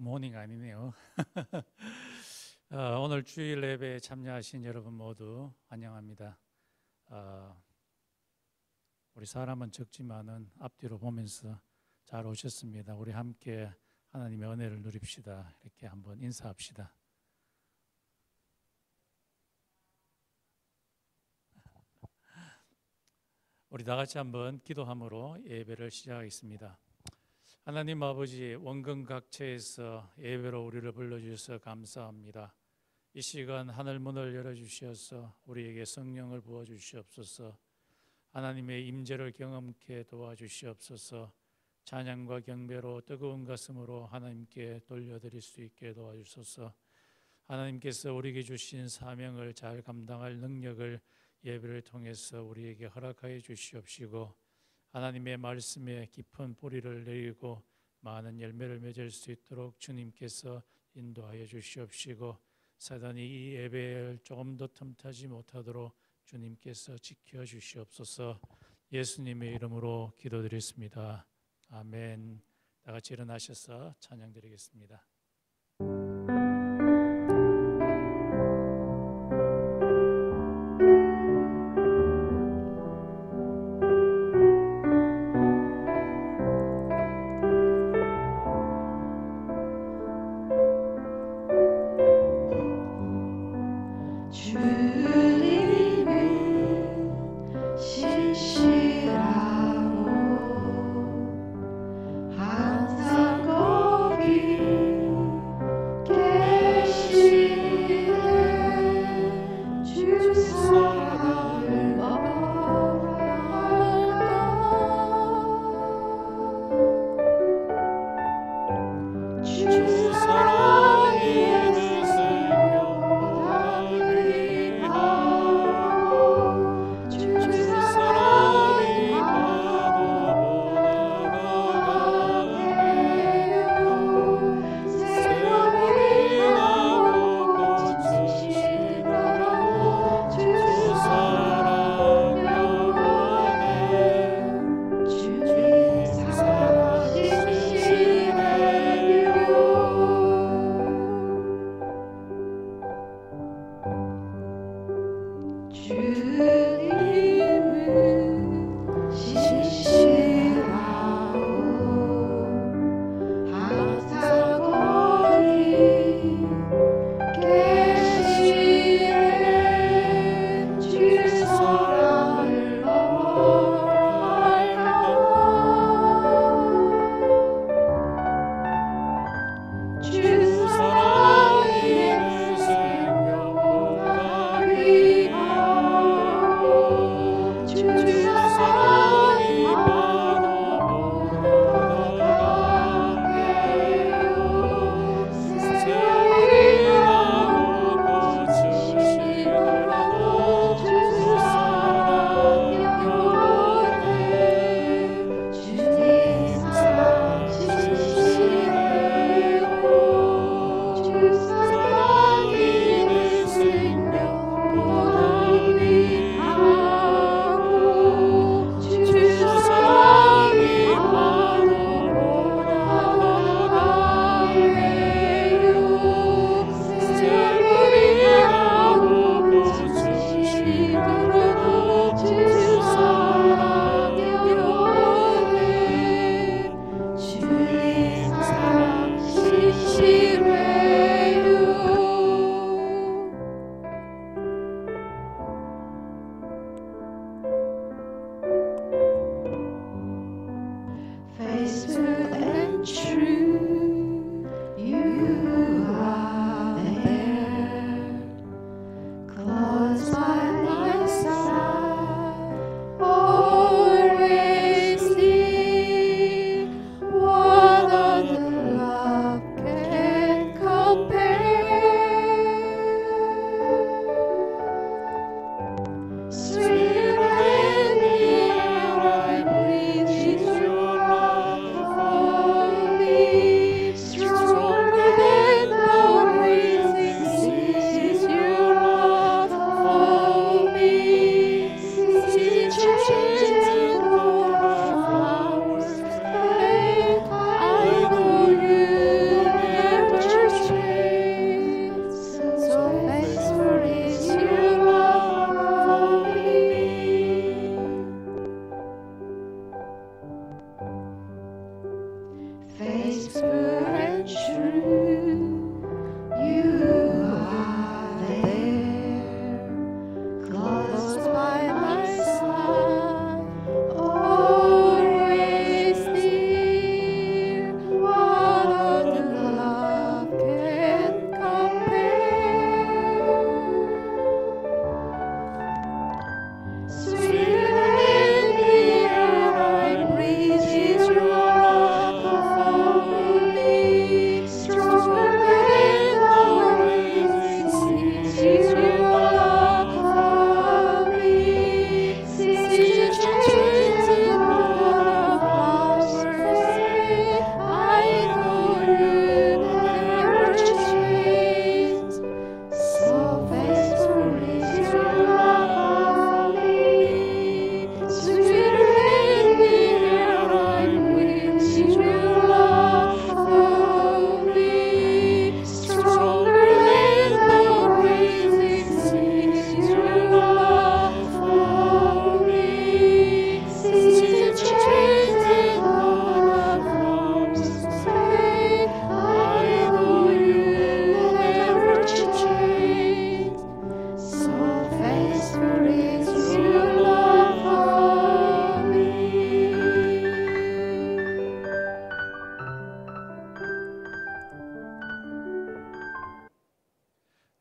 모닝 아니네요. 오늘 주일 예배에 참여하신 여러분 모두 환영합니다. 우리 사람은 적지만은 앞뒤로 보면서 잘 오셨습니다. 우리 함께 하나님의 은혜를 누립시다. 이렇게 한번 인사합시다. 우리 다 같이 한번 기도함으로 예배를 시작하겠습니다. 하나님 아버지, 원근각처에서 예배로 우리를 불러주셔서 감사합니다. 이 시간 하늘 문을 열어주셔서 우리에게 성령을 부어주시옵소서. 하나님의 임재를 경험케 도와주시옵소서. 찬양과 경배로 뜨거운 가슴으로 하나님께 돌려드릴 수 있게 도와주소서. 하나님께서 우리에게 주신 사명을 잘 감당할 능력을 예배를 통해서 우리에게 허락하여 주시옵시고, 하나님의 말씀에 깊은 뿌리를 내리고 많은 열매를 맺을 수 있도록 주님께서 인도하여 주시옵시고, 사단이 이 예배를 조금 더 틈타지 못하도록 주님께서 지켜 주시옵소서. 예수님의 이름으로 기도드렸습니다. 아멘. 다 같이 일어나셔서 찬양드리겠습니다. 항상 거기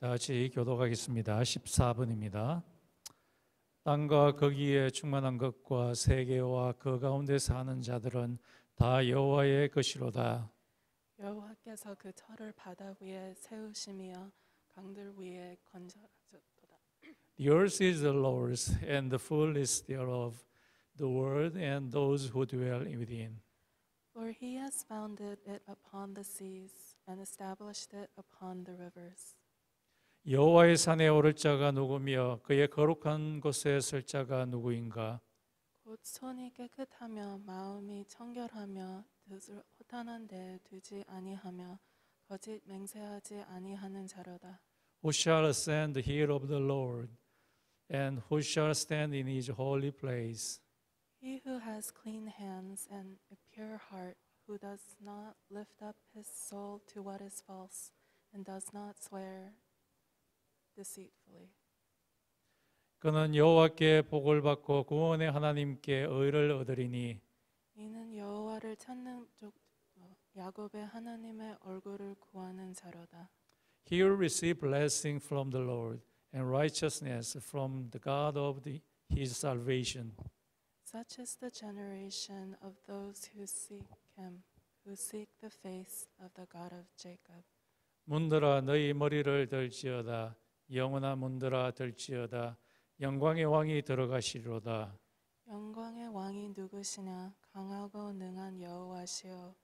다 같이 교독하겠습니다. 14번입니다. 땅과 거기에 충만한 것과 세계와 그 가운데 사는 자들은 다 여호와의 것이로다. 여호와께서 그 철을 바다 위에 세우심이여 강들 위에 건설하셨도다. The earth is the Lord's and the fullness thereof, the world and those who dwell within. For he has founded it upon the seas and established it upon the rivers. 여호와의 산에 오를 자가 누구며 그의 거룩한 곳에 설 자가 누구인가? 곧 손이 깨끗하며 마음이 청결하며 뜻을 허탄한 데에 두지 아니하며 거짓 맹세하지 아니하는 자로다. Who shall ascend the hill of the Lord, and who shall stand in his holy place? He who has clean hands and a pure heart, who does not lift up his soul to what is false and does not swear deceitfully. 그는 여호와께 복을 받고 구원의 하나님께 의를 얻으리니 이는 여호와를 찾는 야곱의 하나님의 얼굴을 구하는 자로다. He will receive blessing from the Lord and righteousness from the God of his salvation. Such is the generation of those who seek him, who seek the face of the God of Jacob. 문들아 너희 머리를 들지어다. 영원한 문들아 들지어다. 영광의 왕이 들어가시리로다. 영광의 왕이 누구시냐? 강하고 능한 여호와시요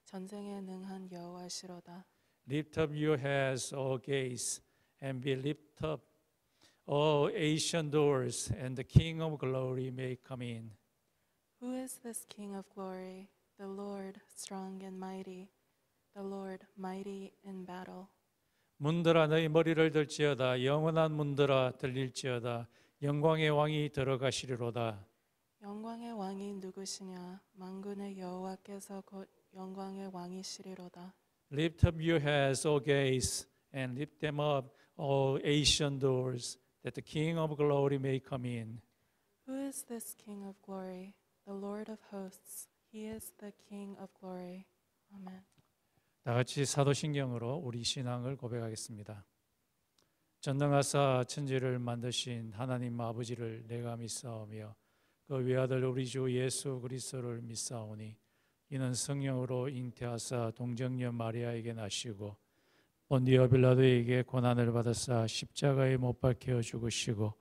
전쟁에 능한 여호와시로다. Lift up your heads, O gates, and be lifted up, O ancient doors, and the King of glory may come in. Who is this King of glory? The Lord strong and mighty, the Lord mighty in battle. 문들아 너희 머리를 들지어다. 영원한 문들아 들릴지어다. 영광의 왕이 들어가시리로다. 영광의 왕이 누구시냐? 만군의 여호와께서 곧 영광의 왕이시리로다. Lift up your heads, O gates, and lift them up, O ancient doors, that the King of glory may come in. Who is this King of glory? The Lord of hosts. He is the King of glory. Amen. 다 같이 사도신경으로 우리 신앙을 고백하겠습니다. 전능하사 천지를 만드신 하나님 아버지를 내가 믿사오며 그 외아들 우리 주 예수 그리스도를 믿사오니 이는 성령으로 잉태하사 동정녀 마리아에게 나시고 본디오 빌라도에게 고난을 받으사 십자가에 못 박혀 죽으시고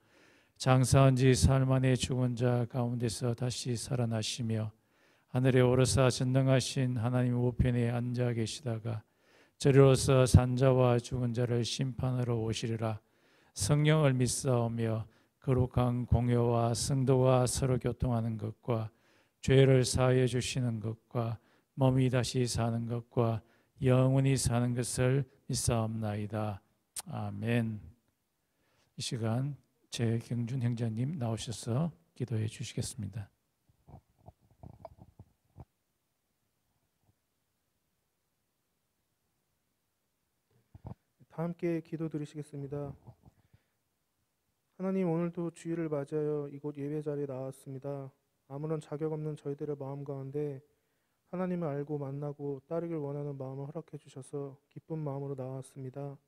장사한 지 사흘 만에 죽은 자 가운데서 다시 살아나시며 하늘에 오르사 전능하신 하나님 우편에 앉아 계시다가 저리로서 산자와 죽은 자를 심판하러 오시리라. 성령을 믿사오며 거룩한 공효와 성도가 서로 교통하는 것과 죄를 사하여 주시는 것과 몸이 다시 사는 것과 영원히 사는 것을 믿사옵나이다. 아멘. 이 시간 최경준 형제님 나오셔서 기도해 주시겠습니다. 다 함께 기도드리시겠습니다. 하나님, 오늘도 주일을 맞이하여 이곳 예배 자리에 나왔습니다. 아무런 자격 없는 저희들의 마음 가운데 하나님을 알고 만나고 따르길 원하는 마음을 허락해 주셔서 기쁜 마음으로 나왔습니다.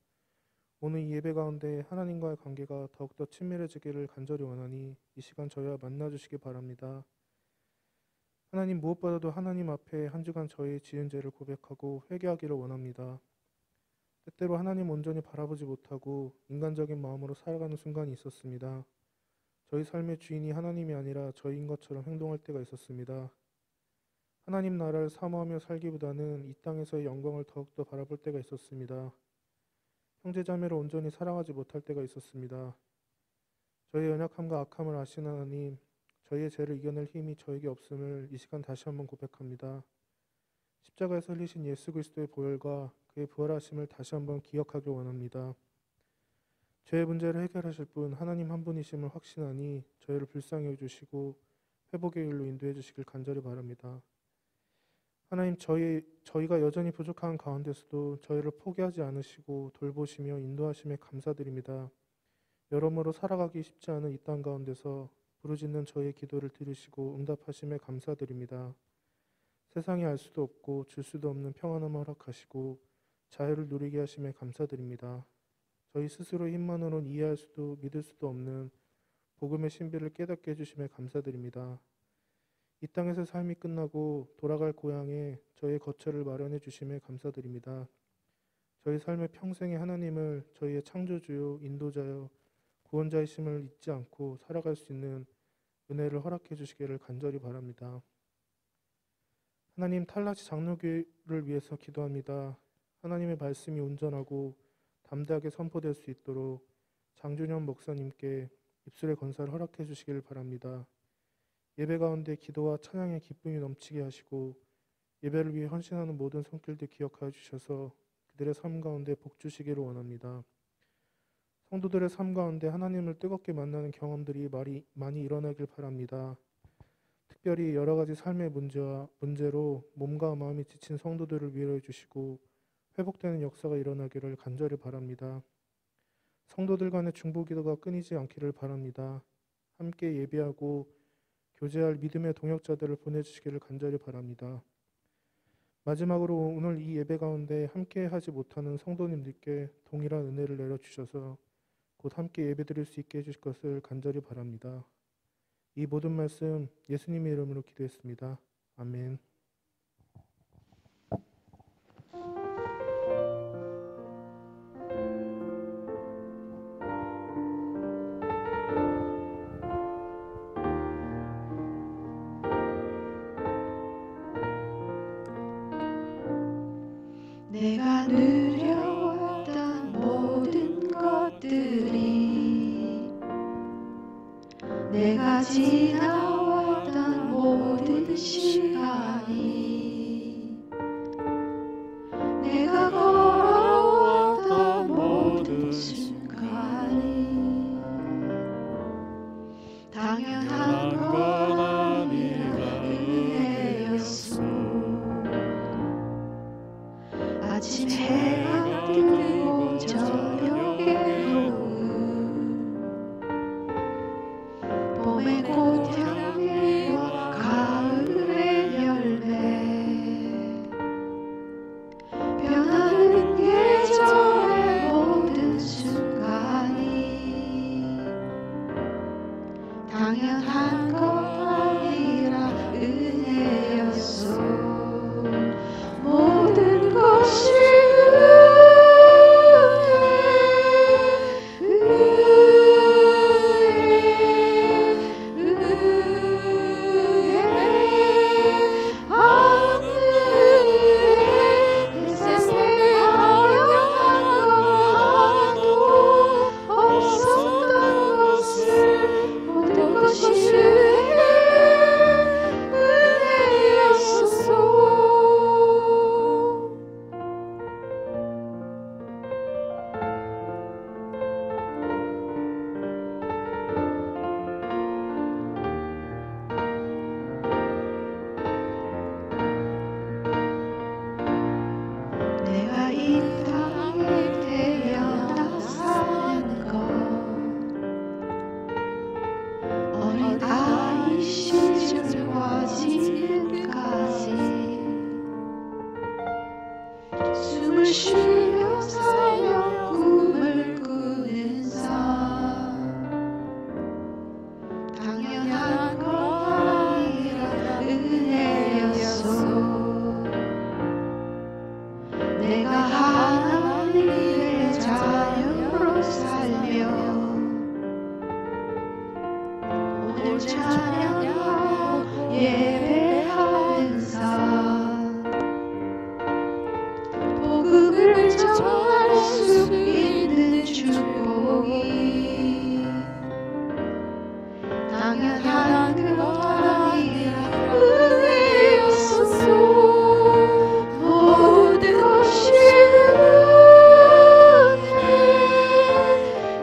오늘 이 예배 가운데 하나님과의 관계가 더욱더 친밀해지기를 간절히 원하니 이 시간 저희와 만나주시기 바랍니다. 하나님, 무엇보다도 하나님 앞에 한 주간 저희의 지은 죄를 고백하고 회개하기를 원합니다. 때때로 하나님 온전히 바라보지 못하고 인간적인 마음으로 살아가는 순간이 있었습니다. 저희 삶의 주인이 하나님이 아니라 저희인 것처럼 행동할 때가 있었습니다. 하나님 나라를 사모하며 살기보다는 이 땅에서의 영광을 더욱더 바라볼 때가 있었습니다. 형제자매를 온전히 사랑하지 못할 때가 있었습니다. 저희의 연약함과 악함을 아시는 하나님, 저희의 죄를 이겨낼 힘이 저에게 없음을 이 시간 다시 한번 고백합니다. 십자가에서 흘리신 예수 그리스도의 보혈과 그의 부활하심을 다시 한번 기억하길 원합니다. 죄의 문제를 해결하실 분 하나님 한 분이심을 확신하니 저희를 불쌍히 여주시고 회복의 길로 인도해 주시길 간절히 바랍니다. 하나님, 저희가 여전히 부족한 가운데서도 저희를 포기하지 않으시고 돌보시며 인도하심에 감사드립니다. 여러모로 살아가기 쉽지 않은 이 땅 가운데서 부르짖는 저희의 기도를 들으시고 응답하심에 감사드립니다. 세상이 알 수도 없고 줄 수도 없는 평안함을 허락하시고 자유를 누리게 하심에 감사드립니다. 저희 스스로의 힘만으로는 이해할 수도 믿을 수도 없는 복음의 신비를 깨닫게 해주심에 감사드립니다. 이 땅에서 삶이 끝나고 돌아갈 고향에 저희의 거처를 마련해 주심에 감사드립니다. 저희 삶의 평생에 하나님을 저희의 창조주요 인도자요 구원자이심을 잊지 않고 살아갈 수 있는 은혜를 허락해 주시기를 간절히 바랍니다. 하나님, 탈라치 장로교회를 위해서 기도합니다. 하나님의 말씀이 온전하고 담대하게 선포될 수 있도록 장준현 목사님께 입술의 건사를 허락해 주시기를 바랍니다. 예배 가운데 기도와 찬양의 기쁨이 넘치게 하시고 예배를 위해 헌신하는 모든 손길들 기억하여 주셔서 그들의 삶 가운데 복 주시기를 원합니다. 성도들의 삶 가운데 하나님을 뜨겁게 만나는 경험들이 많이 일어나길 바랍니다. 특별히 여러 가지 삶의 문제로 몸과 마음이 지친 성도들을 위로해 주시고 회복되는 역사가 일어나기를 간절히 바랍니다. 성도들 간의 중보 기도가 끊이지 않기를 바랍니다. 함께 예배하고 교제할 믿음의 동역자들을 보내주시기를 간절히 바랍니다. 마지막으로 오늘 이 예배 가운데 함께 하지 못하는 성도님들께 동일한 은혜를 내려주셔서 곧 함께 예배드릴 수 있게 해주실 것을 간절히 바랍니다. 이 모든 말씀 예수님의 이름으로 기도했습니다. 아멘. 내가 누려왔던 모든 것들이 내가 지나왔던 모든 시간이 내가 걸어왔던 모든 순간이 당연한 건 아니라 은혜였소. 아침 해가 뜨고 저녁에 노을 봄의 꽃향기와 가을의 열매 변하는 계절의 모든 순간이 당연한 것 아니라 은혜였소. 모든 것이 내가 이 땅에 태어나 사는 것 어린 아이 시절과 지금까지 숨을 쉬며 살며 꿈을 꾸는 삶 당연한 것 아니라 은혜였소. 내가 하나님의 자녀로 살며 오늘 찬양하고 예배하는 삶 복음을 전할 수 있는 축복이 당연한 것 아니라 은혜였소. 모든 것이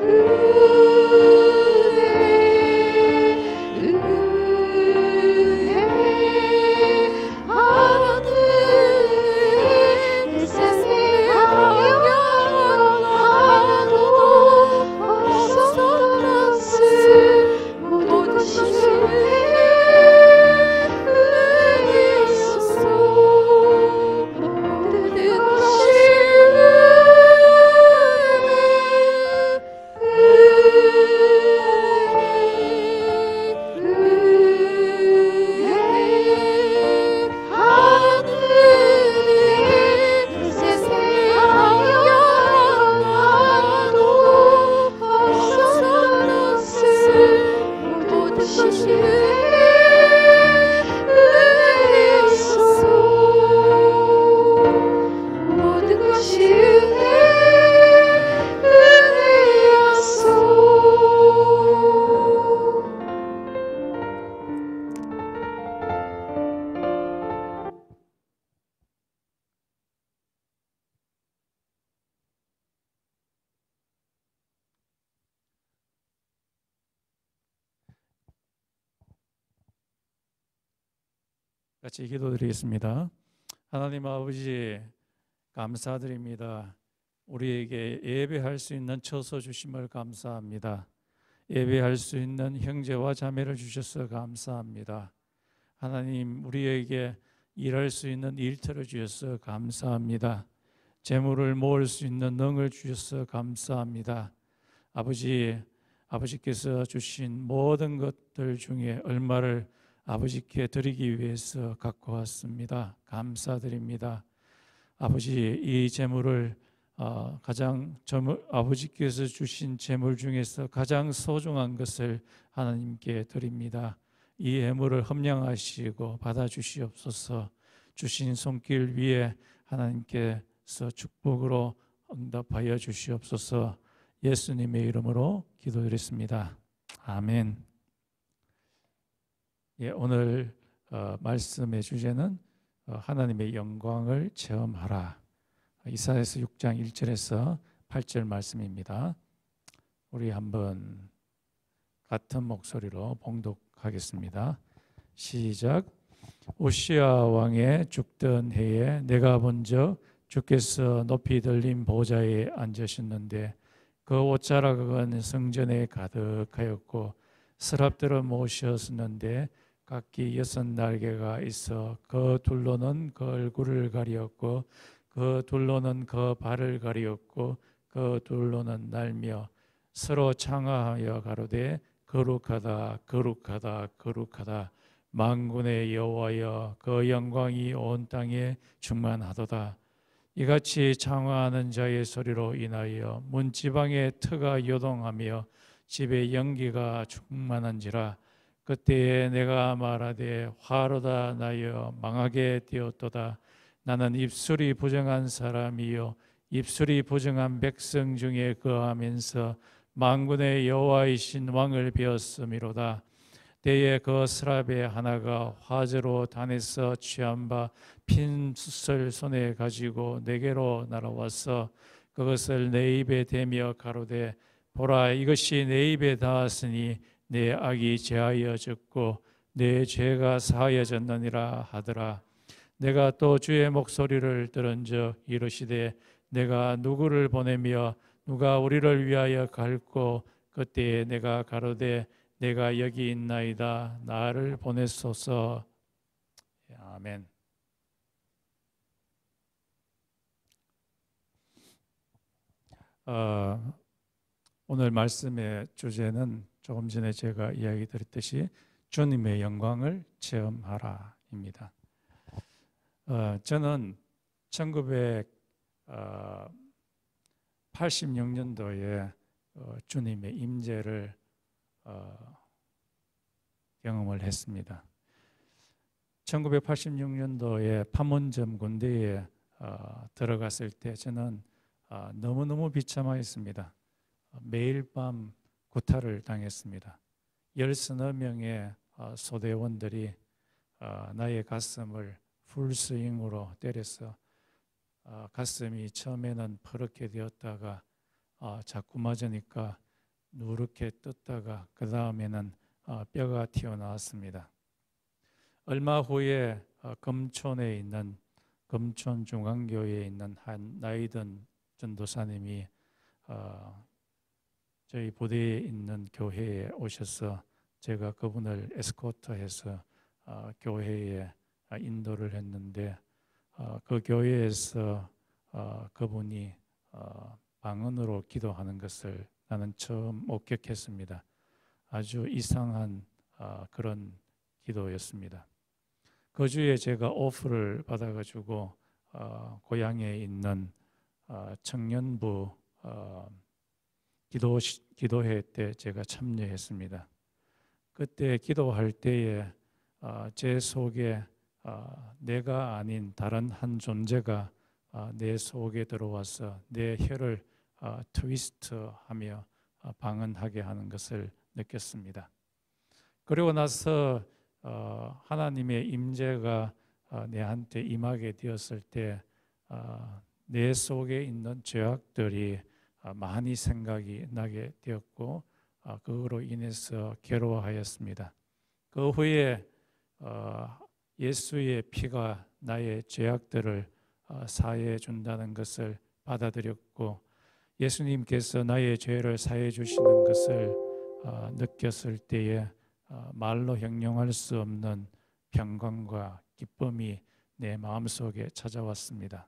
은혜 같이 기도드리겠습니다. 하나님 아버지 감사드립니다. 우리에게 예배할 수 있는 처소 주심을 감사합니다. 예배할 수 있는 형제와 자매를 주셔서 감사합니다. 하나님 우리에게 일할 수 있는 일터를 주셔서 감사합니다. 재물을 모을 수 있는 능을 주셔서 감사합니다. 아버지께서 주신 모든 것들 중에 얼마를 아버지께 드리기 위해서 갖고 왔습니다. 감사드립니다. 아버지 이 재물을 아버지께서 주신 재물 중에서 가장 소중한 것을 하나님께 드립니다. 이 예물을 험량하시고 받아주시옵소서. 주신 손길 위에 하나님께서 축복으로 응답하여 주시옵소서. 예수님의 이름으로 기도드렸습니다. 아멘. 오늘 말씀의 주제는 하나님의 영광을 체험하라. 이사야서 6장 1절에서 8절 말씀입니다. 우리 한번 같은 목소리로 봉독하겠습니다. 시작. 우시야 왕의 죽던 해에 내가 본 적 주께서 높이 들린 보좌에 앉으셨는데 그 옷자락은 성전에 가득하였고 서랍들을 모셨었는데 각기 6날개가 있어 그 둘로는 그 얼굴을 가리었고 그 둘로는 그 발을 가리었고 그 둘로는 날며 서로 창하하여 가로되 거룩하다 거룩하다 거룩하다 만군의 여호와여 그 영광이 온 땅에 충만하도다. 이같이 창화하는 자의 소리로 인하여 문지방의 터가 요동하며 집에 연기가 충만한지라. 그때에 내가 말하되 화로다 나여 망하게 되었도다. 나는 입술이 부정한 사람이요 입술이 부정한 백성 중에 거하면서 만군의 여호와이신 왕을 배웠음이로다. 때에 그 서랍의 하나가 화재로 단에서 취한 바 핀 숯을 손에 가지고 내게로 날아와서 그것을 내 입에 대며 가로되 보라 이것이 내 입에 닿았으니 내 악이 제하여졌고 내 죄가 사하여졌느니라 하더라. 내가 또 주의 목소리를 들은즉 이르시되 내가 누구를 보내며 누가 우리를 위하여 갈고 그때에 내가 가로되 내가 여기 있나이다 나를 보내소서. 아멘. 오늘 말씀의 주제는 조금 전에 제가 이야기 드렸듯이 주님의 영광을 체험하라입니다. 저는 1986년도에 주님의 임재를 경험을 했습니다. 1986년도에 판문점 군대에 들어갔을 때 저는 너무너무 비참하였습니다. 매일 밤 구타를 당했습니다. 10서너 명의 소대원들이 나의 가슴을 풀스윙으로 때려서 가슴이 처음에는 퍼렇게 되었다가 자꾸 맞으니까 누렇게 떴다가 그 다음에는 뼈가 튀어나왔습니다. 얼마 후에 금촌에 있는 금촌중앙교회에 있는 한 나이든 전도사님이 저희 부대에 있는 교회에 오셔서 제가 그분을 에스코트해서 교회에 인도를 했는데 그 교회에서 그분이 방언으로 기도하는 것을 나는 처음 목격했습니다. 아주 이상한 그런 기도였습니다. 그 주에 제가 오프를 받아가지고 고향에 있는 청년부 기도회 때 제가 참여했습니다. 그때 기도할 때에 제 속에 내가 아닌 다른 한 존재가 내 속에 들어와서 내 혀를 트위스트하며 방언하게 하는 것을 느꼈습니다. 그리고 나서 하나님의 임재가 내한테 임하게 되었을 때 내 속에 있는 죄악들이 많이 생각이 나게 되었고 그거로 인해서 괴로워하였습니다. 그 후에 예수의 피가 나의 죄악들을 사해 준다는 것을 받아들였고, 예수님께서 나의 죄를 사해 주시는 것을 느꼈을 때에 말로 형용할 수 없는 평강과 기쁨이 내 마음속에 찾아왔습니다.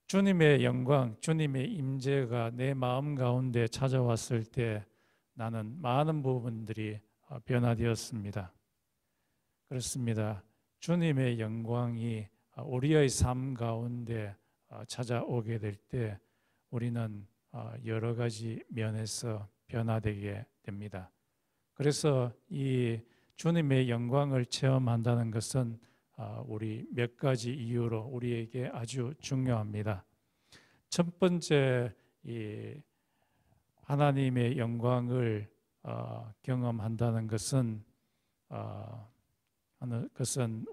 주님의 영광, 주님의 임재가 내 마음 가운데 찾아왔을 때 나는 많은 부분들이 변화되었습니다. 그렇습니다. 주님의 영광이 우리의 삶 가운데 찾아오게 될 때 우리는 여러 가지 면에서 변화되게 됩니다. 그래서 이 주님의 영광을 체험한다는 것은 우리 몇 가지 이유로 우리에게 아주 중요합니다. 첫 번째, 이 하나님의 영광을 경험한다는 것은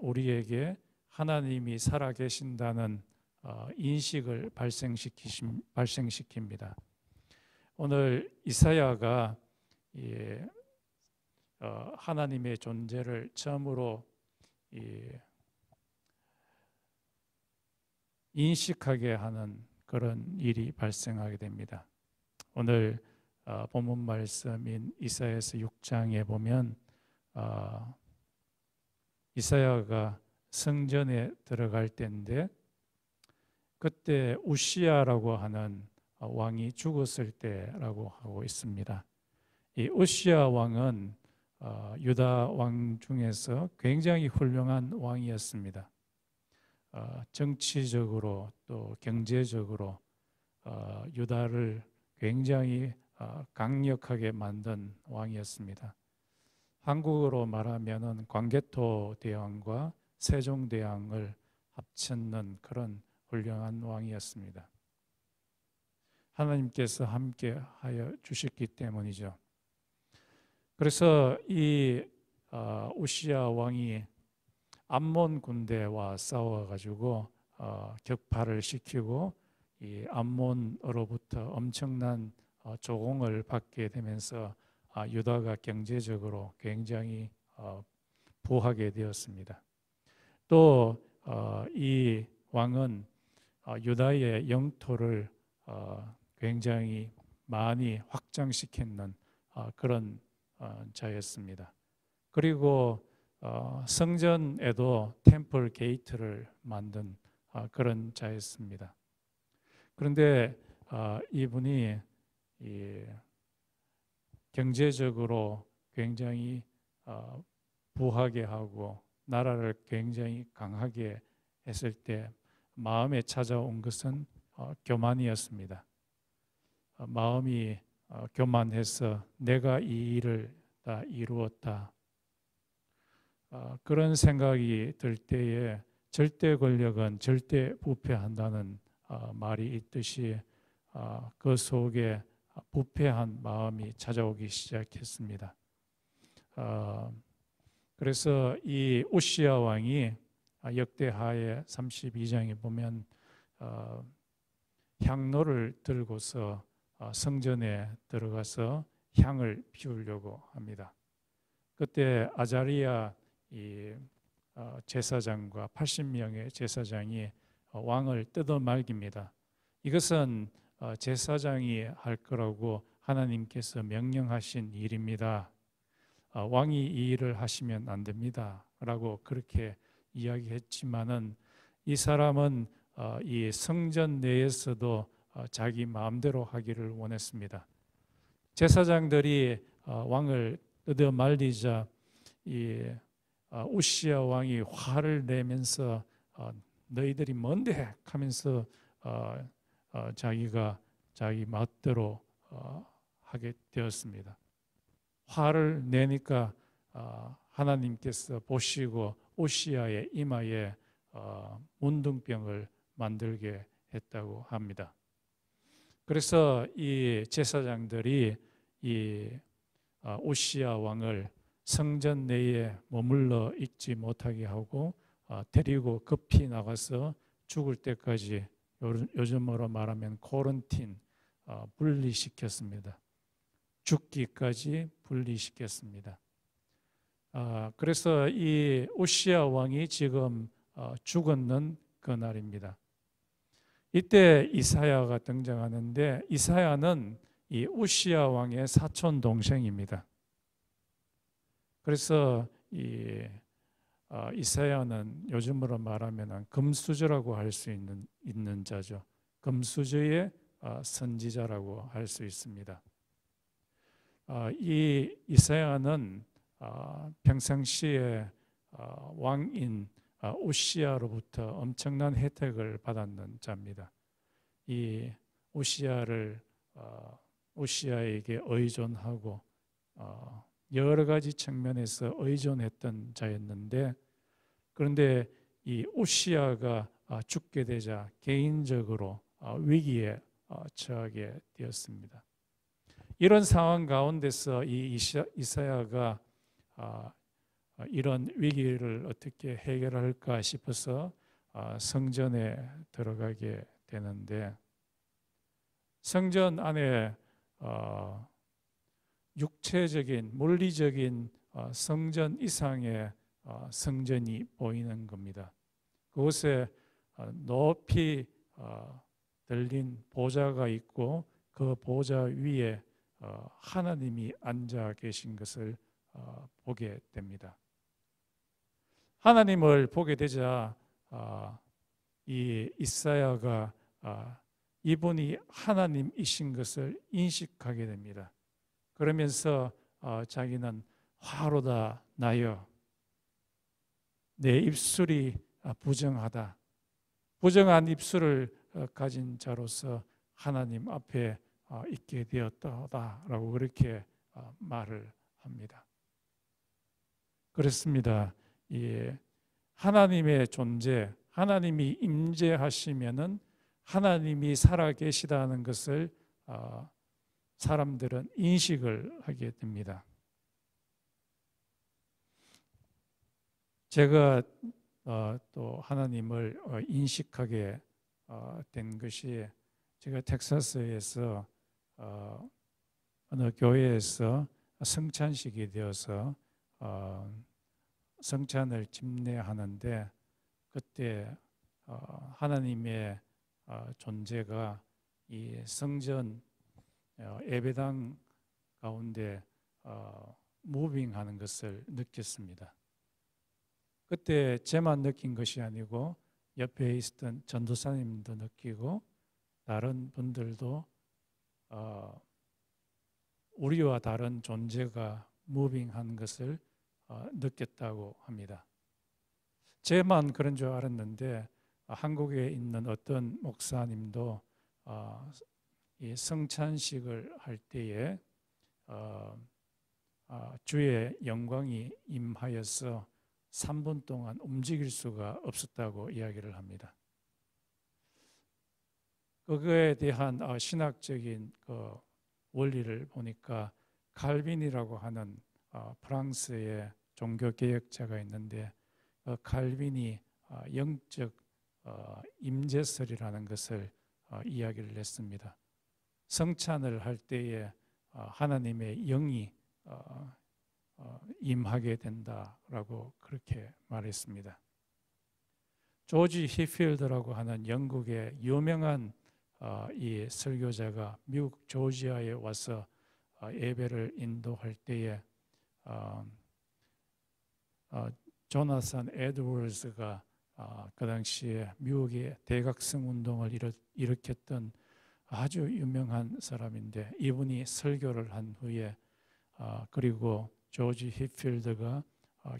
우리에게 하나님이 살아계신다는 인식을 발생시킵니다. 오늘 이사야가 하나님의 존재를 처음으로 인식하게 하는 그런 일이 발생하게 됩니다. 오늘 본문 말씀인 이사야서 6장에 보면 이사야가 성전에 들어갈 때인데, 그때 우시야라고 하는 왕이 죽었을 때라고 하고 있습니다. 이 우시야 왕은 유다 왕 중에서 굉장히 훌륭한 왕이었습니다. 정치적으로 또 경제적으로 유다를 굉장히 강력하게 만든 왕이었습니다. 한국어로 말하면은 광개토 대왕과 세종 대왕을 합쳤는 그런 훌륭한 왕이었습니다. 하나님께서 함께 하여 주셨기 때문이죠. 그래서 이 우시야 왕이 암몬 군대와 싸워가지고 격파를 시키고 이 암몬으로부터 엄청난 조공을 받게 되면서 유다가 경제적으로 굉장히 부하게 되었습니다. 또 이 왕은 유다의 영토를 굉장히 많이 확장시켰는 그런 자였습니다. 그리고 성전에도 템플 게이트를 만든 그런 자였습니다. 그런데 이분이 경제적으로 굉장히 부하게 하고 나라를 굉장히 강하게 했을 때 마음에 찾아온 것은 교만이었습니다. 마음이 교만해서 내가 이 일을 다 이루었다, 그런 생각이 들 때에 절대 권력은 절대 부패한다는 말이 있듯이 그 속에 부패한 마음이 찾아오기 시작했습니다. 그래서 이 우시야 왕이 역대하의 32장에 보면 향로를 들고서 성전에 들어가서 향을 피우려고 합니다. 그때 아자리야 이 제사장과 80명의 제사장이 왕을 뜯어말깁니다. 이것은 제사장이 할 거라고 하나님께서 명령하신 일입니다. 왕이 이 일을 하시면 안 됩니다 라고 그렇게 이야기했지만은 이 사람은 이 성전 내에서도 자기 마음대로 하기를 원했습니다. 제사장들이 왕을 뜯어 말리자 이 우시야 왕이 화를 내면서 너희들이 뭔데 하면서 자기가 자기 멋대로 하게 되었습니다. 화를 내니까 하나님께서 보시고 우시야의 이마에 문둥병을 만들게 했다고 합니다. 그래서 이 제사장들이 이 우시야 왕을 성전 내에 머물러 있지 못하게 하고 데리고 급히 나가서 죽을 때까지, 요즘으로 말하면 코런틴, 분리시켰습니다. 죽기까지 분리시켰습니다. 그래서 이 우시야 왕이 지금 죽었는 그 날입니다. 이때 이사야가 등장하는데 이사야는 이 우시야 왕의 사촌 동생입니다. 그래서 이 이사야는 요즘으로 말하면 금수저라고 할 수 있는 자죠. 금수저의 선지자라고 할 수 있습니다. 이 이사야는 평상시에 왕인 우시야로부터 엄청난 혜택을 받았는 자입니다. 이 우시야에게 의존하고 여러 가지 측면에서 의존했던 자였는데, 그런데 이 우시야가 죽게 되자 개인적으로 위기에 처하게 되었습니다. 이런 상황 가운데서 이 이사야가 이런 위기를 어떻게 해결할까 싶어서 성전에 들어가게 되는데, 성전 안에 육체적인 물리적인 성전 이상의 성전이 보이는 겁니다. 그곳에 높이 들린 보좌가 있고 그 보좌 위에 하나님이 앉아 계신 것을 보게 됩니다. 하나님을 보게 되자 이 이사야가 이분이 하나님이신 것을 인식하게 됩니다. 그러면서 자기는 화로다 나여 내 입술이 부정하다. 부정한 입술을 가진 자로서 하나님 앞에 있게 되었다라고 그렇게 말을 합니다. 그렇습니다. 하나님의 존재, 하나님이 임재하시면은 하나님이 살아계시다는 것을 사람들은 인식을 하게 됩니다. 제가 또 하나님을 인식하게 된 것이, 제가 텍사스에서 어느 교회에서 성찬식이 되어서 성찬을 집례하는데, 그때 하나님의 존재가 이 성전 예배당 가운데 무빙하는 것을 느꼈습니다. 그때 제만 느낀 것이 아니고 옆에 있었던 전도사님도 느끼고 다른 분들도 우리와 다른 존재가 무빙한 것을 느꼈다고 합니다. 제만 그런 줄 알았는데 한국에 있는 어떤 목사님도 이 성찬식을 할 때에 주의 영광이 임하여서 3분 동안 움직일 수가 없었다고 이야기를 합니다. 그거에 대한 신학적인 그 원리를 보니까 칼빈이라고 하는 프랑스의 종교개혁자가 있는데, 칼빈이 영적 임재설이라는 것을 이야기를 했습니다. 성찬을 할 때에 하나님의 영이 임하게 된다라고 그렇게 말했습니다. 조지 히필드라고 하는 영국의 유명한 이 설교자가 미국 조지아에 와서 예배를 인도할 때에 조나산 에드워즈가 그 당시에 미국의 대각성 운동을 일으켰던 아주 유명한 사람인데, 이분이 설교를 한 후에 그리고 조지 히필드가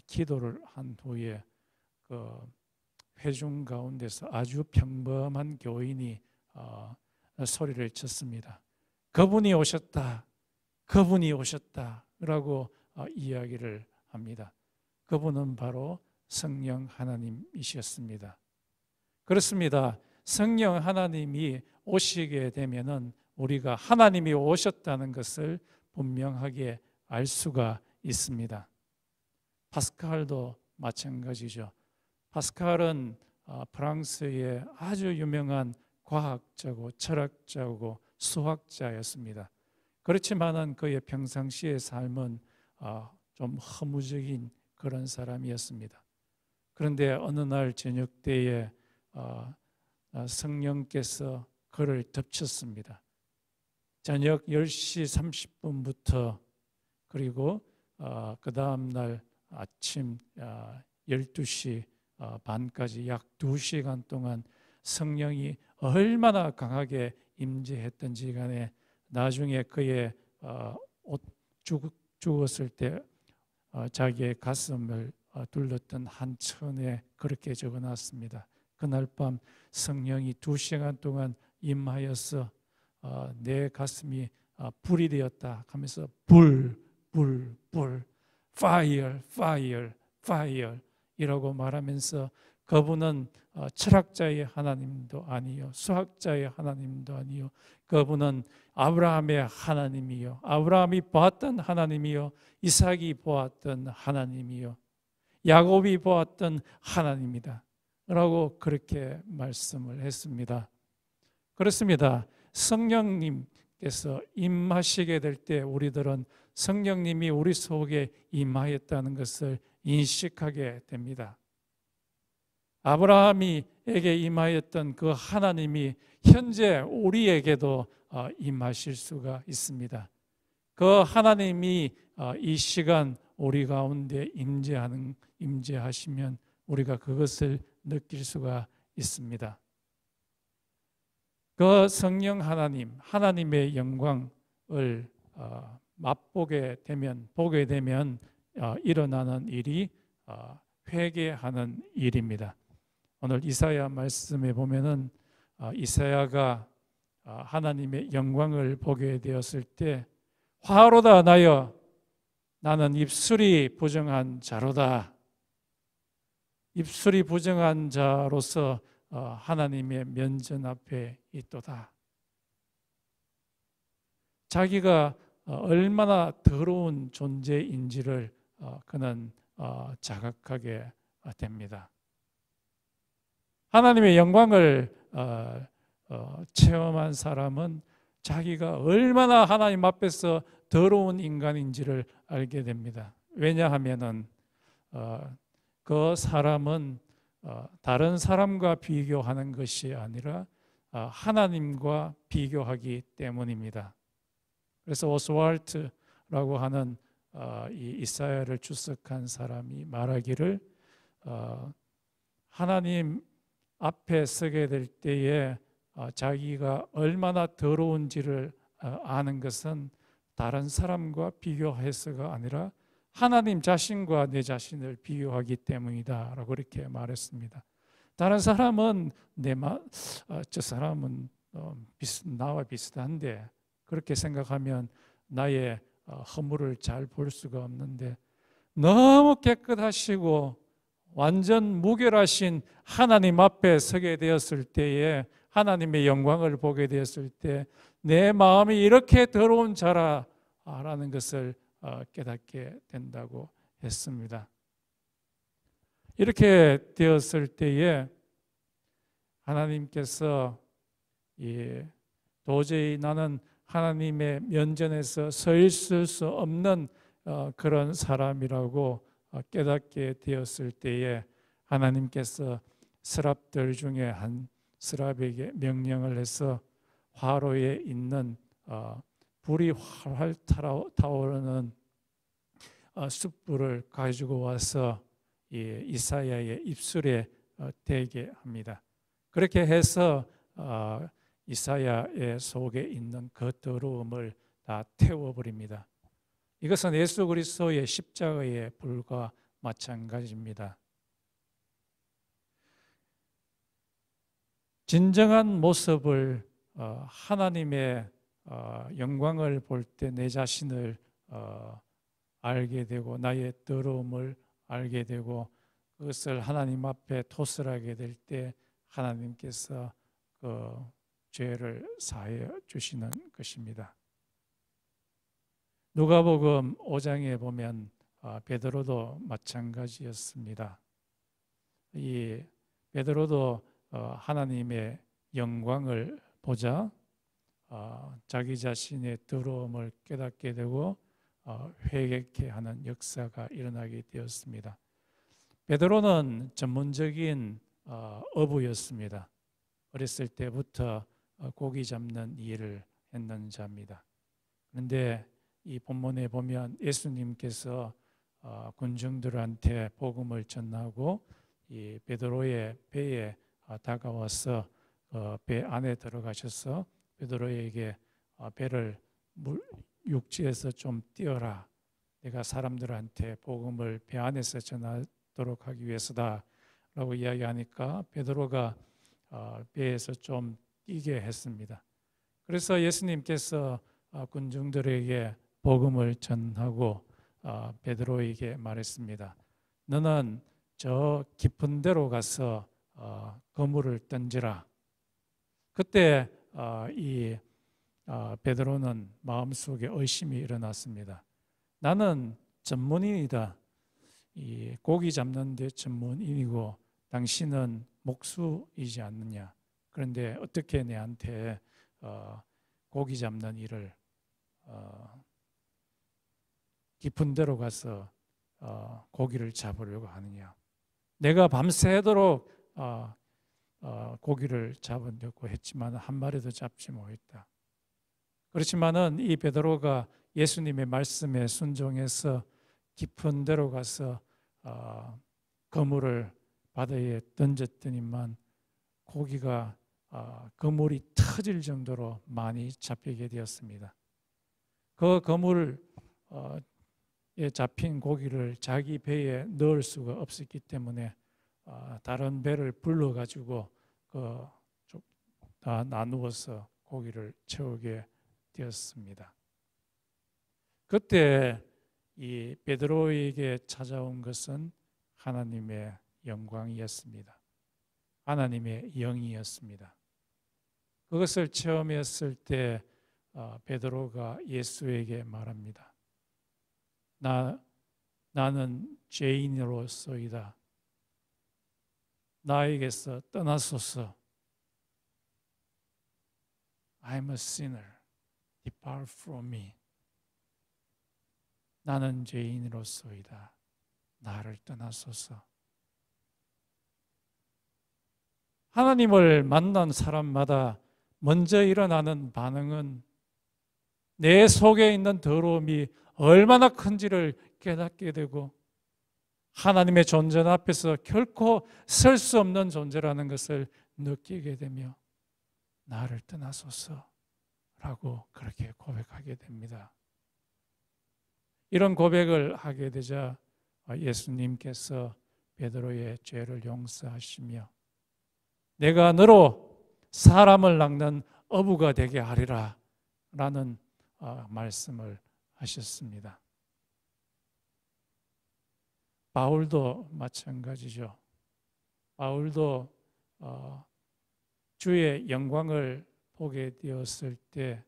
기도를 한 후에 그 회중 가운데서 아주 평범한 교인이 소리를 쳤습니다. 그분이 오셨다, 그분이 오셨다라고 이야기를 합니다. 그분은 바로 성령 하나님이셨습니다. 그렇습니다. 성령 하나님이 오시게 되면은 우리가 하나님이 오셨다는 것을 분명하게 알 수가 있습니다. 파스칼도 마찬가지죠. 파스칼은 프랑스의 아주 유명한 과학자고 철학자고 수학자였습니다. 그렇지만은 그의 평상시의 삶은 좀 허무적인 그런 사람이었습니다. 그런데 어느 날 저녁 때에 성령께서 그를 덮쳤습니다. 저녁 10시 30분부터 그리고 그 다음 날 아침 12시 반까지 약 2시간 동안 성령이 얼마나 강하게 임재했던지 간에 나중에 그의 죽었을 때 자기의 가슴을 둘렀던 한 천에 그렇게 적어놨습니다. 그날 밤 성령이 2시간 동안 임하여서 내 가슴이 불이 되었다 하면서 불, fire, fire, fire 이라고 말하면서 그분은 철학자의 하나님도 아니요 수학자의 하나님도 아니요 그분은 아브라함의 하나님이요 아브라함이 보았던 하나님이요 이삭이 보았던 하나님이요 야곱이 보았던 하나님이다 라고 그렇게 말씀을 했습니다. 그렇습니다. 성령님께서 임하시게 될 때 우리들은 성령님이 우리 속에 임하였다는 것을 인식하게 됩니다. 아브라함에게 임하였던 그 하나님이 현재 우리에게도 임하실 수가 있습니다. 그 하나님이 이 시간 우리 가운데 임재하시면 우리가 그것을 느낄 수가 있습니다. 그 성령 하나님, 하나님의 영광을 맛보게 되면, 보게 되면 일어나는 일이 회개하는 일입니다. 오늘 이사야 말씀에 보면은 이사야가 하나님의 영광을 보게 되었을 때 화로다 나여 나는 입술이 부정한 자로다. 입술이 부정한 자로서 하나님의 면전 앞에 있도다. 자기가 얼마나 더러운 존재인지를 그는 자각하게 됩니다. 하나님의 영광을 체험한 사람은 자기가 얼마나 하나님 앞에서 더러운 인간인지를 알게 됩니다. 왜냐하면은 그 사람은 다른 사람과 비교하는 것이 아니라 하나님과 비교하기 때문입니다. 그래서 오스왈트라고 하는 이 이사야를 주석한 사람이 말하기를 하나님 앞에 서게 될 때에 자기가 얼마나 더러운지를 아는 것은 다른 사람과 비교해서가 아니라 하나님 자신과 내 자신을 비교하기 때문이다 라고 이렇게 말했습니다. 다른 사람은 저 사람은 나와 비슷한데 그렇게 생각하면 나의 허물을 잘 볼 수가 없는데 너무 깨끗하시고 완전 무결하신 하나님 앞에 서게 되었을 때에 하나님의 영광을 보게 되었을 때 내 마음이 이렇게 더러운 자라라는 것을 깨닫게 된다고 했습니다. 이렇게 되었을 때에 하나님께서 도저히 나는 하나님의 면전에서 서 있을 수 없는 그런 사람이라고 깨닫게 되었을 때에 하나님께서 스랍들 중에 한 스랍에게 명령을 해서 화로에 있는 불이 활활 타오르는 숯불을 가지고 와서 이사야의 입술에 대게 합니다. 그렇게 해서 이사야의 속에 있는 그 더러움을 다 태워버립니다. 이것은 예수 그리스도의 십자가의 불과 마찬가지입니다. 진정한 모습을 하나님의 영광을 볼 때 내 자신을 알게 되고 나의 더러움을 알게 되고 그것을 하나님 앞에 토설하게 될 때 하나님께서 그 죄를 사해 주시는 것입니다. 누가복음 5장에 보면 베드로도 마찬가지였습니다. 이 베드로도 하나님의 영광을 보자 자기 자신의 더러움을 깨닫게 되고 회개케 하는 역사가 일어나게 되었습니다. 베드로는 전문적인 어부였습니다. 어렸을 때부터 고기 잡는 일을 했는 자입니다. 그런데 이 본문에 보면 예수님께서 군중들한테 복음을 전하고 이 베드로의 배에 다가와서 배 안에 들어가셔서 베드로에게 배를 육지에서 좀 띄어라. 내가 사람들한테 복음을 배 안에서 전하도록 하기 위해서다 라고 이야기하니까 베드로가 배에서 좀 뛰게 했습니다. 그래서 예수님께서 군중들에게 복음을 전하고 베드로에게 말했습니다. 너는 저 깊은 데로 가서 그물을 던지라. 그때 이 베드로는 마음속에 의심이 일어났습니다. 나는 전문인이다. 이 고기 잡는 데 전문인이고 당신은 목수이지 않느냐. 그런데 어떻게 내한테 고기 잡는 일을 깊은 데로 가서 고기를 잡으려고 하느냐. 내가 밤새도록 고기를 잡으려고 했지만 한 마리도 잡지 못했다. 그렇지만은 이 베드로가 예수님의 말씀에 순종해서 깊은 데로 가서 그물을 바다에 던졌더니만 고기가 그물이 터질 정도로 많이 잡히게 되었습니다. 그 그물에 잡힌 고기를 자기 배에 넣을 수가 없었기 때문에 다른 배를 불러가지고 다 나누어서 고기를 채우게 되었습니다. 그때 이 베드로에게 찾아온 것은 하나님의 영광이었습니다. 하나님의 영이었습니다. 그것을 체험했을 때 베드로가 예수에게 말합니다. 나는 죄인으로서이다. 나에게서 떠나소서. I'm a sinner. Depart from me. 나는 죄인으로서이다. 나를 떠나소서. 하나님을 만난 사람마다 먼저 일어나는 반응은 내 속에 있는 더러움이 얼마나 큰지를 깨닫게 되고 하나님의 존재 앞에서 결코 설 수 없는 존재라는 것을 느끼게 되며 나를 떠나소서라고 그렇게 고백하게 됩니다. 이런 고백을 하게 되자 예수님께서 베드로의 죄를 용서하시며 내가 너로 사람을 낚는 어부가 되게 하리라 라는 말씀을 하셨습니다. 바울도 마찬가지죠. 바울도 주의 영광을 보게 되었을 때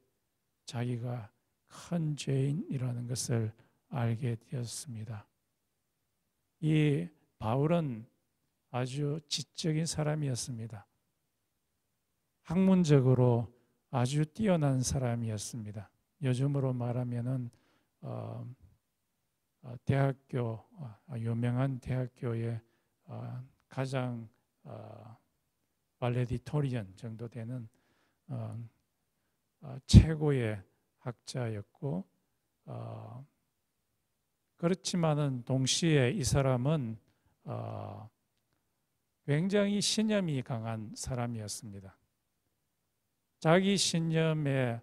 자기가 큰 죄인이라는 것을 알게 되었습니다. 이 바울은 아주 지적인 사람이었습니다. 학문적으로 아주 뛰어난 사람이었습니다. 요즘으로 말하면은 대학교 유명한 대학교의 가장 발레디토리언 정도 되는 최고의 학자였고 그렇지만은 동시에 이 사람은 굉장히 신념이 강한 사람이었습니다. 자기 신념에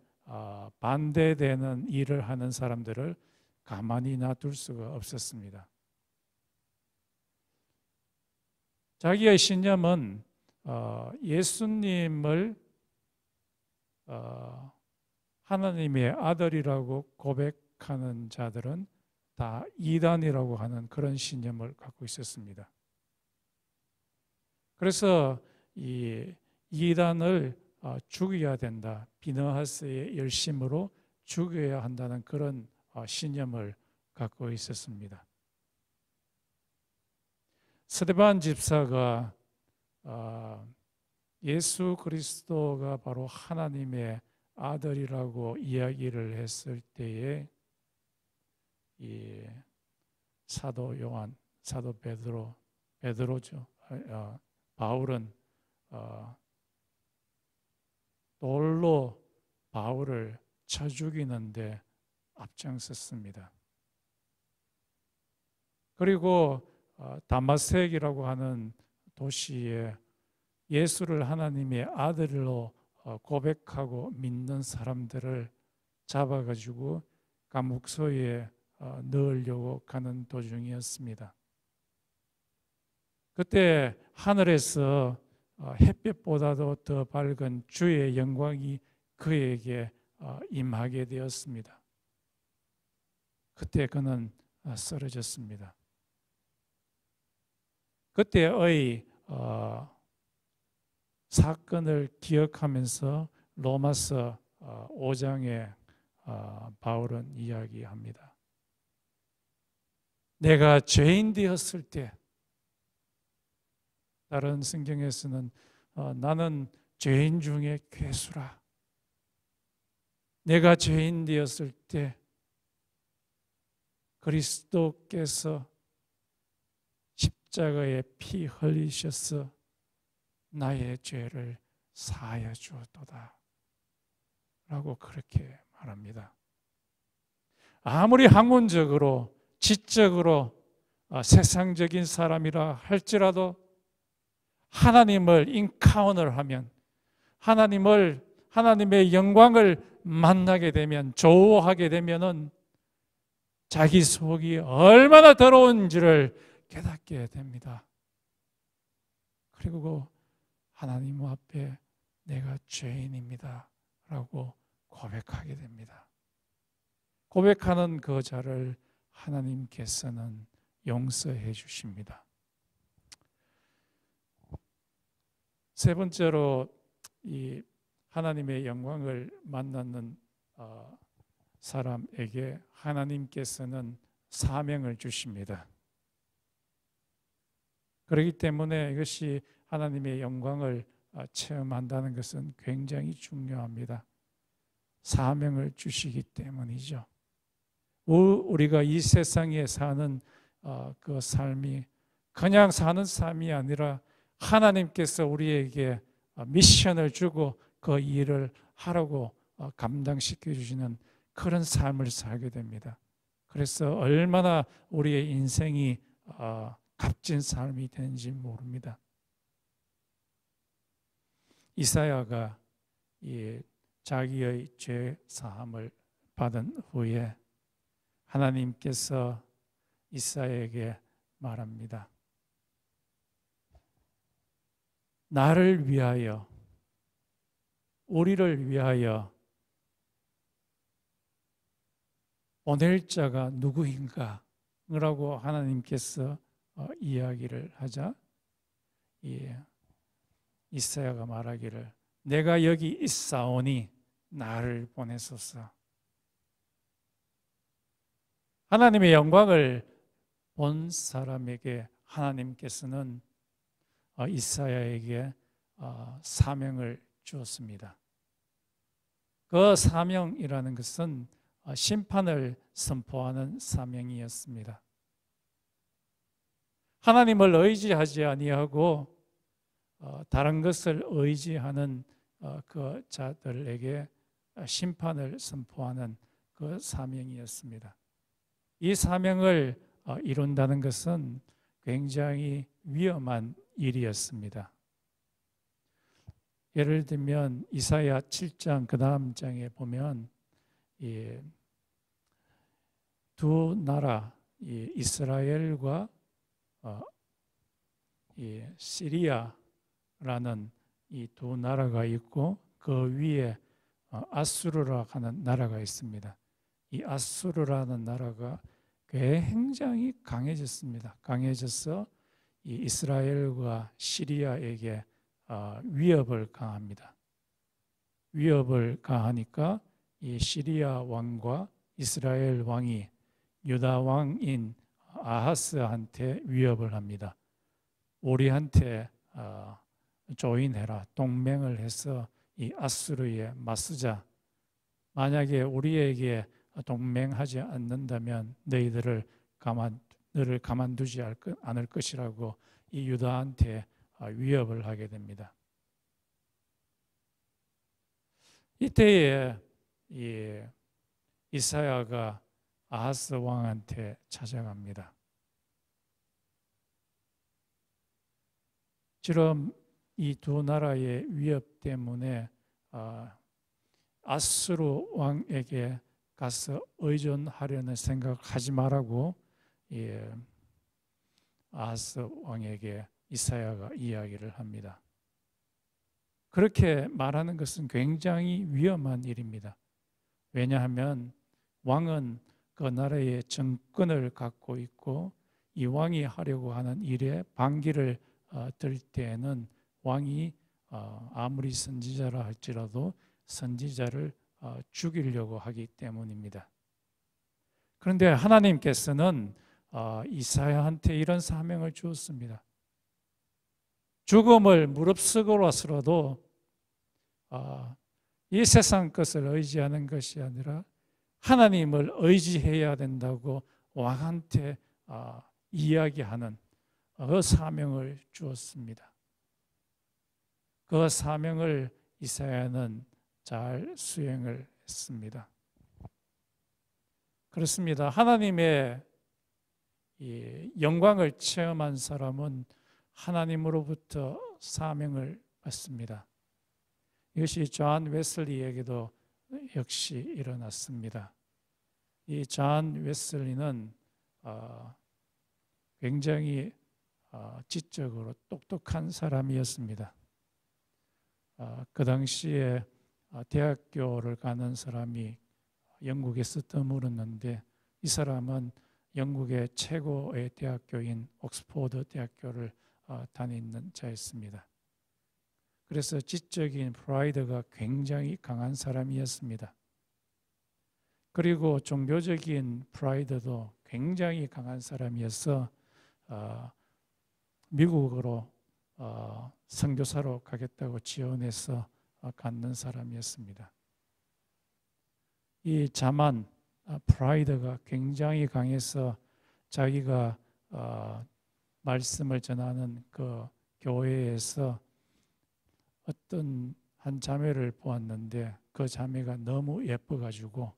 반대되는 일을 하는 사람들을 가만히 놔둘 수가 없었습니다. 자기의 신념은 예수님을 하나님의 아들이라고 고백하는 자들은 다 이단이라고 하는 그런 신념을 갖고 있었습니다. 그래서 이 이단을 죽여야 된다. 비너하스의 열심으로 죽여야 한다는 그런 신념을 갖고 있었습니다. 스데반 집사가 예수 그리스도가 바로 하나님의 아들이라고 이야기를 했을 때에 이 사도 요한, 사도 베드로죠. 바울은 돌로 바울을 쳐 죽이는데 앞장섰습니다. 그리고 다마섹이라고 하는 도시에 예수를 하나님의 아들로 고백하고 믿는 사람들을 잡아가지고 감옥소에 넣으려고 가는 도중이었습니다. 그때 하늘에서 햇빛보다도 더 밝은 주의 영광이 그에게 임하게 되었습니다. 그때 그는 쓰러졌습니다. 그때의 사건을 기억하면서 로마서 5장에 바울은 이야기합니다. 내가 죄인 되었을 때, 다른 성경에서는 나는 죄인 중에 괴수라. 내가 죄인 되었을 때 그리스도께서 십자가에 피 흘리셔서 나의 죄를 사하여 주었도다 라고 그렇게 말합니다. 아무리 학문적으로 지적으로 세상적인 사람이라 할지라도 하나님을 인카운터를 하면, 하나님의 영광을 만나게 되면, 조우하게 되면은 자기 속이 얼마나 더러운지를 깨닫게 됩니다. 그리고 하나님 앞에 내가 죄인입니다 라고 고백하게 됩니다. 고백하는 그 자를 하나님께서는 용서해 주십니다. 세 번째로 이 하나님의 영광을 만나는 사람에게 하나님께서는 사명을 주십니다. 그렇기 때문에 이것이 하나님의 영광을 체험한다는 것은 굉장히 중요합니다. 사명을 주시기 때문이죠. 우리가 이 세상에 사는 그 삶이 그냥 사는 삶이 아니라 하나님께서 우리에게 미션을 주고 그 일을 하라고 감당시켜 주시는 그런 삶을 살게 됩니다. 그래서 얼마나 우리의 인생이 값진 삶이 되는지 모릅니다. 이사야가 이 자기의 죄 사함을 받은 후에 하나님께서 이사야에게 말합니다. 나를 위하여, 우리를 위하여 보낼 자가 누구인가? 라고 하나님께서 이야기를 하자 이사야가 말하기를 내가 여기 있사오니 나를 보내소서. 하나님의 영광을 본 사람에게 하나님께서는 이사야에게 사명을 주었습니다. 그 사명이라는 것은 심판을 선포하는 사명이었습니다. 하나님을 의지하지 아니하고 다른 것을 의지하는 그 자들에게 심판을 선포하는 그 사명이었습니다. 이 사명을 이룬다는 것은 굉장히 위험한 일이었습니다. 예를 들면 이사야 7장 그 다음 장에 보면 두 나라 이스라엘과 시리아라는 이 두 나라가 있고 그 위에 아수르라 하는 나라가 있습니다. 이 아수르라는 나라가 굉장히 강해졌습니다. 강해져서 이 이스라엘과 시리아에게 위협을 가합니다. 위협을 가하니까 이 시리아 왕과 이스라엘 왕이 유다 왕인 아하스한테 위협을 합니다. 우리한테 조인해라, 동맹을 해서 이 아수르에 맞서자. 만약에 우리에게 동맹하지 않는다면 너를 가만두지 않을 것이라고 이 유다한테 위협을 하게 됩니다. 이때에 이 이사야가 아하스 왕한테 찾아갑니다. 지금 이 두 나라의 위협 때문에 아수르 왕에게 가서 의존하려는 생각하지 말라고 아하스 왕에게 이사야가 이야기를 합니다. 그렇게 말하는 것은 굉장히 위험한 일입니다. 왜냐하면 왕은 그 나라의 정권을 갖고 있고 이 왕이 하려고 하는 일에 반기를 들 때에는 왕이 아무리 선지자라 할지라도 선지자를 죽이려고 하기 때문입니다. 그런데 하나님께서는 이사야한테 이런 사명을 주었습니다. 죽음을 무릅쓰고라서라도 이 세상 것을 의지하는 것이 아니라 하나님을 의지해야 된다고 왕한테 이야기하는 그 사명을 주었습니다. 그 사명을 이사야는 잘 수행을 했습니다. 그렇습니다. 하나님의 이 영광을 체험한 사람은 하나님으로부터 사명을 받습니다. 이것이 존 웨슬리에게도 역시 일어났습니다. 이 존 웨슬리는 굉장히 지적으로 똑똑한 사람이었습니다. 그 당시에 대학교를 가는 사람이 영국에서 드물었는데 이 사람은 영국의 최고의 대학교인 옥스포드 대학교를 다니는 자였습니다. 그래서 지적인 프라이드가 굉장히 강한 사람이었습니다. 그리고 종교적인 프라이드도 굉장히 강한 사람이어서 미국으로 선교사로 가겠다고 지원해서 갖는 사람이었습니다. 이 자만 프라이드가 굉장히 강해서 자기가 말씀을 전하는 그 교회에서 어떤 한 자매를 보았는데 그 자매가 너무 예뻐가지고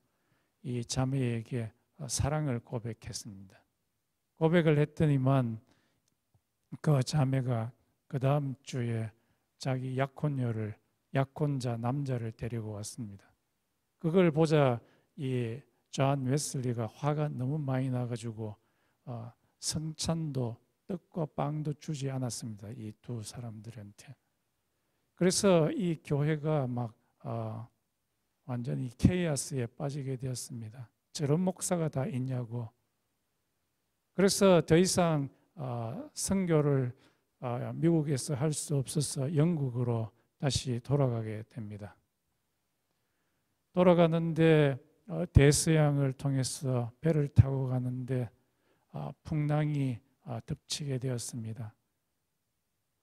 이 자매에게 사랑을 고백했습니다. 고백을 했더니만 그 자매가 그 다음 주에 자기 약혼자 남자를 데리고 왔습니다. 그걸 보자 이 존 웨슬리가 화가 너무 많이 나가지고 성찬도 떡과 빵도 주지 않았습니다. 이 두 사람들한테. 그래서 이 교회가 막 완전히 케이아스에 빠지게 되었습니다. 저런 목사가 다 있냐고. 그래서 더 이상 선교를 미국에서 할 수 없어서 영국으로 다시 돌아가게 됩니다. 돌아가는데 대서양을 통해서 배를 타고 가는데 풍랑이 덮치게 되었습니다.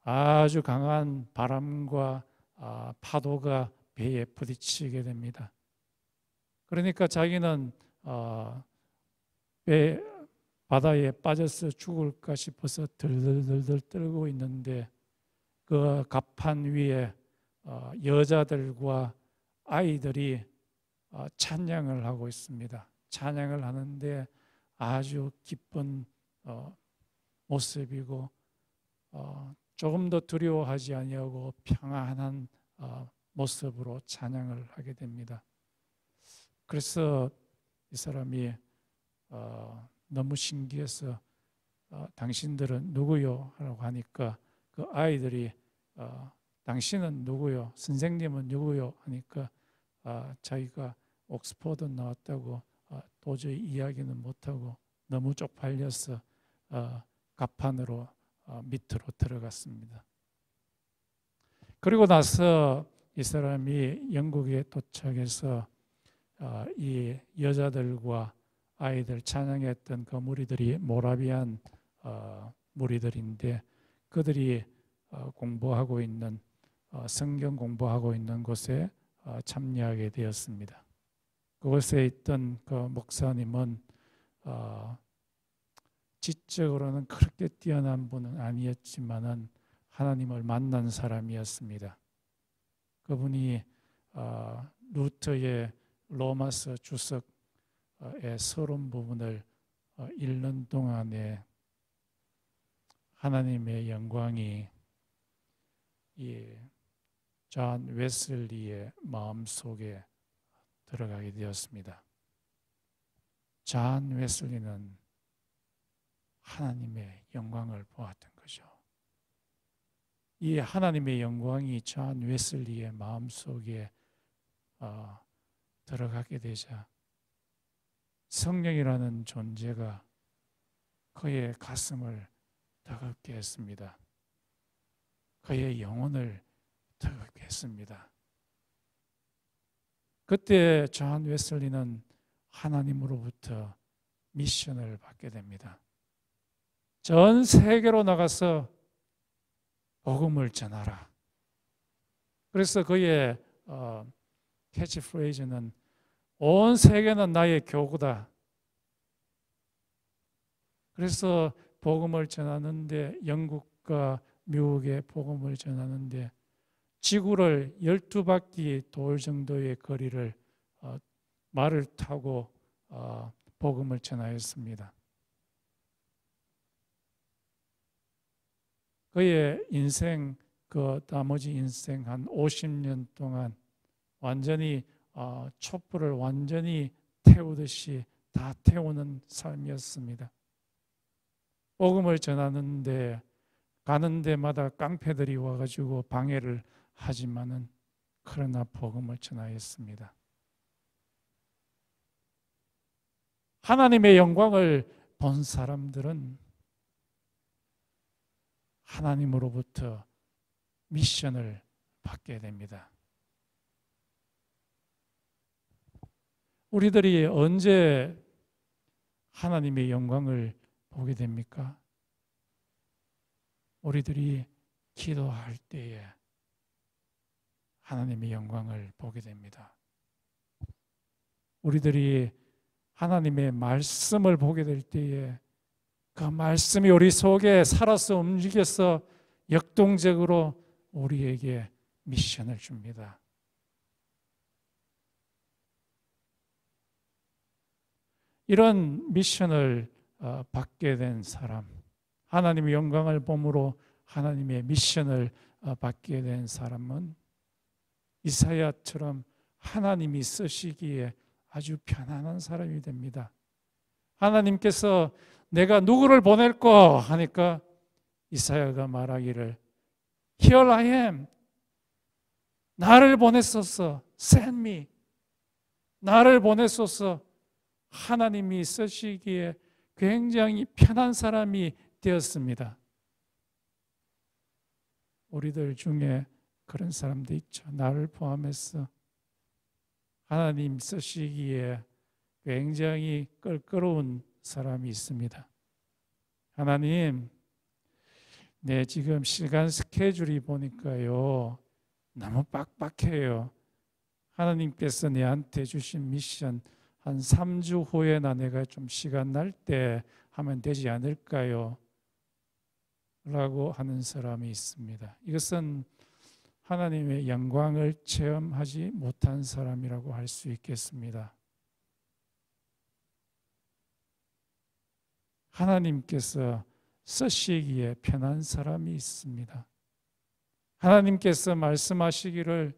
아주 강한 바람과 파도가 배에 부딪히게 됩니다. 그러니까 자기는 바다에 빠져서 죽을까 싶어서 들들들들 떨고 있는데 그 갑판 위에 여자들과 아이들이 찬양을 하고 있습니다. 찬양을 하는데 아주 기쁜 모습이고 조금 더 두려워하지 아니하고 평안한 모습으로 찬양을 하게 됩니다. 그래서 이 사람이 너무 신기해서 당신들은 누구요? 하라고 하니까 그 아이들이 당신은 누구요? 선생님은 누구요? 하니까 자기가 옥스퍼드 나왔다고 도저히 이야기는 못하고 너무 쪽팔려서 갑판으로 밑으로 들어갔습니다. 그리고 나서 이 사람이 영국에 도착해서 이 여자들과 아이들 찬양했던 그 무리들이 모라비안 무리들인데 그들이 공부하고 있는 성경 공부하고 있는 곳에 참여하게 되었습니다. 그곳에 있던 그 목사님은 지적으로는 그렇게 뛰어난 분은 아니었지만은 하나님을 만난 사람이었습니다. 그분이 루터의 로마서 주석의 서론 부분을 읽는 동안에 하나님의 영광이 이 존 웨슬리의 마음속에 들어가게 되었습니다. 존 웨슬리는 하나님의 영광을 보았던 거죠. 이 하나님의 영광이 존 웨슬리의 마음속에 들어가게 되자 성령이라는 존재가 그의 가슴을 뜨겁게 했습니다. 그의 영혼을 뜨겁게 했습니다. 그때 존 웨슬리는 하나님으로부터 미션을 받게 됩니다. 전 세계로 나가서 복음을 전하라. 그래서 그의 캐치프레이즈는 온 세계는 나의 교구다. 그래서 복음을 전하는데 영국과 미국에 복음을 전하는데 지구를 12바퀴 돌 정도의 거리를 말을 타고 복음을 전하였습니다. 그의 인생, 그 나머지 인생 한 50년 동안 완전히 촛불을 완전히 태우듯이 다 태우는 삶이었습니다. 복음을 전하는데 가는 데마다 깡패들이 와가지고 방해를 하지만은 그러나 복음을 전하였습니다. 하나님의 영광을 본 사람들은 하나님으로부터 미션을 받게 됩니다. 우리들이 언제 하나님의 영광을 보게 됩니까? 우리들이 기도할 때에 하나님의 영광을 보게 됩니다. 우리들이 하나님의 말씀을 보게 될 때에 그 말씀이 우리 속에 살아서 움직여서 역동적으로 우리에게 미션을 줍니다. 이런 미션을 받게 된 사람, 하나님의 영광을 봄으로 하나님의 미션을 받게 된 사람은 이사야처럼 하나님이 쓰시기에 아주 편안한 사람이 됩니다. 하나님께서 내가 누구를 보낼까 하니까 이사야가 말하기를 Here I am. 나를 보내소서. Send me. 나를 보내소서. 하나님이 쓰시기에 굉장히 편한 사람이 되었습니다. 우리들 중에 그런 사람도 있죠. 나를 포함해서 하나님 쓰시기에 굉장히 껄끄러운 사람이 있습니다. 하나님, 내 지금 시간 스케줄이 보니까요 너무 빡빡해요. 하나님께서 내한테 주신 미션 한 3주 후에나 내가 좀 시간 날 때 하면 되지 않을까요? 라고 하는 사람이 있습니다. 이것은 하나님의 영광을 체험하지 못한 사람이라고 할 수 있겠습니다. 하나님께서 쓰시기에 편한 사람이 있습니다. 하나님께서 말씀하시기를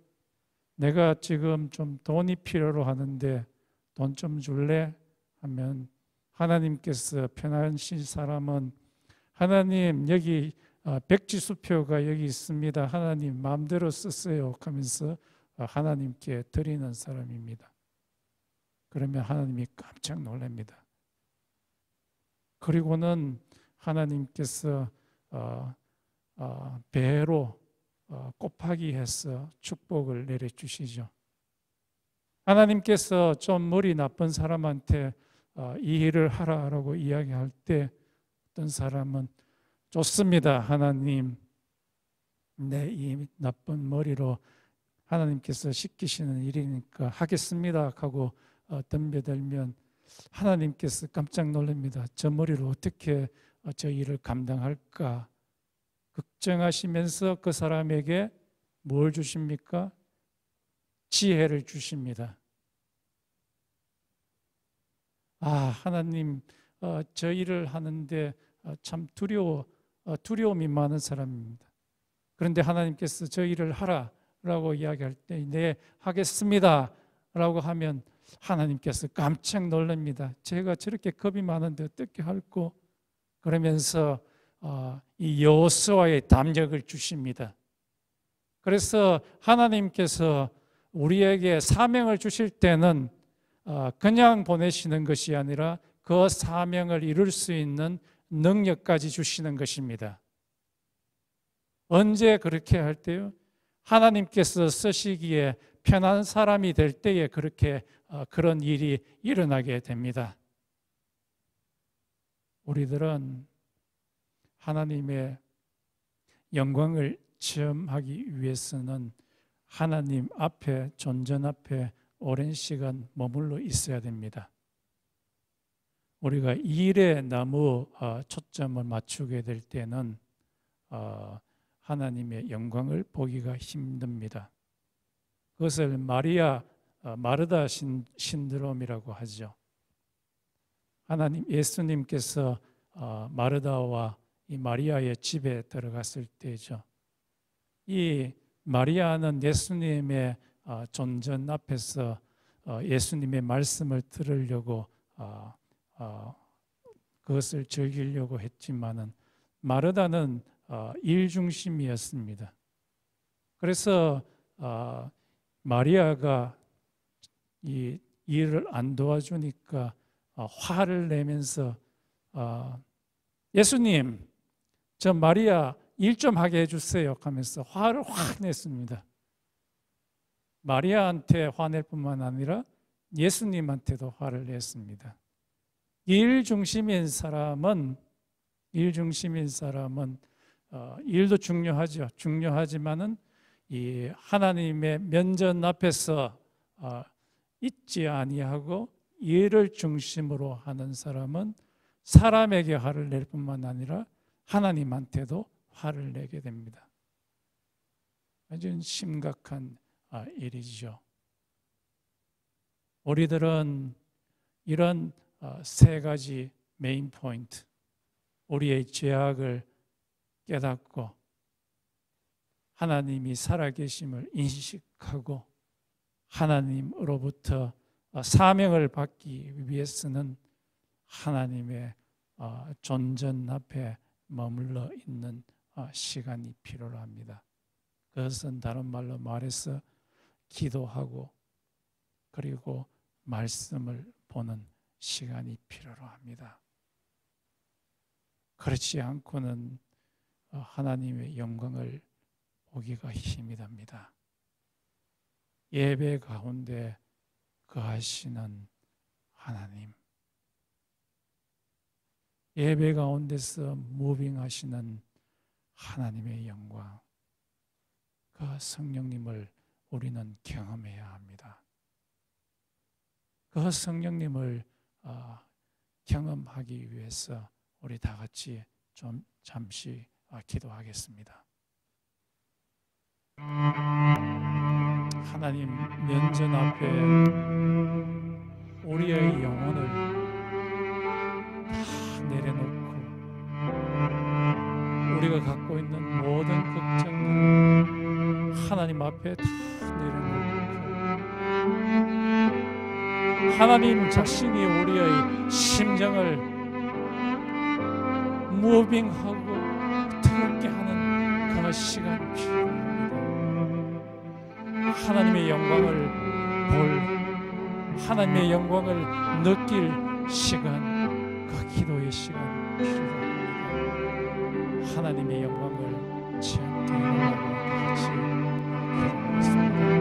내가 지금 좀 돈이 필요로 하는데 돈 좀 줄래? 하면 하나님께서 편하신 사람은 하나님 여기 백지수표가 여기 있습니다. 하나님 마음대로 쓰세요 하면서 하나님께 드리는 사람입니다. 그러면 하나님이 깜짝 놀랍니다. 그리고는 하나님께서 배로 곱하기 해서 축복을 내려주시죠. 하나님께서 좀 머리 나쁜 사람한테 이 일을 하라라고 이야기할 때 어떤 사람은 좋습니다. 하나님, 내 이 나쁜 머리로 하나님께서 시키시는 일이니까 하겠습니다 하고 덤벼들면 하나님께서 깜짝 놀랍니다. 저 머리로 어떻게 저 일을 감당할까 걱정하시면서 그 사람에게 뭘 주십니까? 지혜를 주십니다. 하나님 저 일을 하는데 참 두려움이 많은 사람입니다. 그런데 하나님께서 저 일을 하라라고 이야기할 때 네, 하겠습니다 라고 하면 하나님께서 깜짝 놀랍니다. 제가 저렇게 겁이 많은데 어떻게 할꼬? 그러면서 이 여호수아의 담력을 주십니다. 그래서 하나님께서 우리에게 사명을 주실 때는 그냥 보내시는 것이 아니라 그 사명을 이룰 수 있는 능력까지 주시는 것입니다. 언제 그렇게 할 때요? 하나님께서 쓰시기에 편한 사람이 될 때에 그렇게 그런 일이 일어나게 됩니다. 우리들은 하나님의 영광을 체험하기 위해서는 하나님 앞에, 존전 앞에 오랜 시간 머물러 있어야 됩니다. 우리가 일에 너무 초점을 맞추게 될 때는 하나님의 영광을 보기가 힘듭니다. 그것을 마르다 신드롬이라고 하죠. 예수님께서 마르다와 이 마리아의 집에 들어갔을 때죠. 이 마리아는 예수님의 존전 앞에서 예수님의 말씀을 들으려고 그것을 즐기려고 했지만은 마르다는 일 중심이었습니다. 그래서 마리아가 이 일을 안 도와주니까 화를 내면서 예수님, 저 마리아 일 좀 하게 해주세요 하면서 화를 확 냈습니다. 마리아한테 화낼 뿐만 아니라 예수님한테도 화를 냈습니다. 일 중심인 사람은 일도 중요하죠. 중요하지만은 이 하나님의 면전 앞에서 있지 아니하고 일을 중심으로 하는 사람은 사람에게 화를 낼 뿐만 아니라 하나님한테도 화를 내게 됩니다. 아주 심각한 일이죠. 우리들은 이런 세 가지 메인 포인트, 우리의 죄악을 깨닫고 하나님이 살아계심을 인식하고 하나님으로부터 사명을 받기 위해서는 하나님의 존전 앞에 머물러 있는 시간이 필요로 합니다. 그것은 다른 말로 말해서 기도하고 그리고 말씀을 보는 시간이 필요로 합니다. 그렇지 않고는 하나님의 영광을 보기가 힘이 듭니다. 예배 가운데 거하시는 하나님, 예배 가운데서 무빙하시는 하나님의 영광, 그 성령님을 우리는 경험해야 합니다. 그 성령님을 경험하기 위해서 우리 다 같이 좀 잠시 기도하겠습니다. 하나님 면전 앞에 우리의 영혼을 다 내려놓고 우리가 갖고 있는 모든 걱정을 하나님 앞에 다 내려놓고 하나님 자신이 우리의 심정을 무빙하고 뜨겁게 하는 그 시간 필요합니다. 하나님의 영광을 볼, 하나님의 영광을 느낄 시간, 그 기도의 시간 필요합니다. 하나님의 영광을 체험하게 해달라고 같이 기도하겠습니다.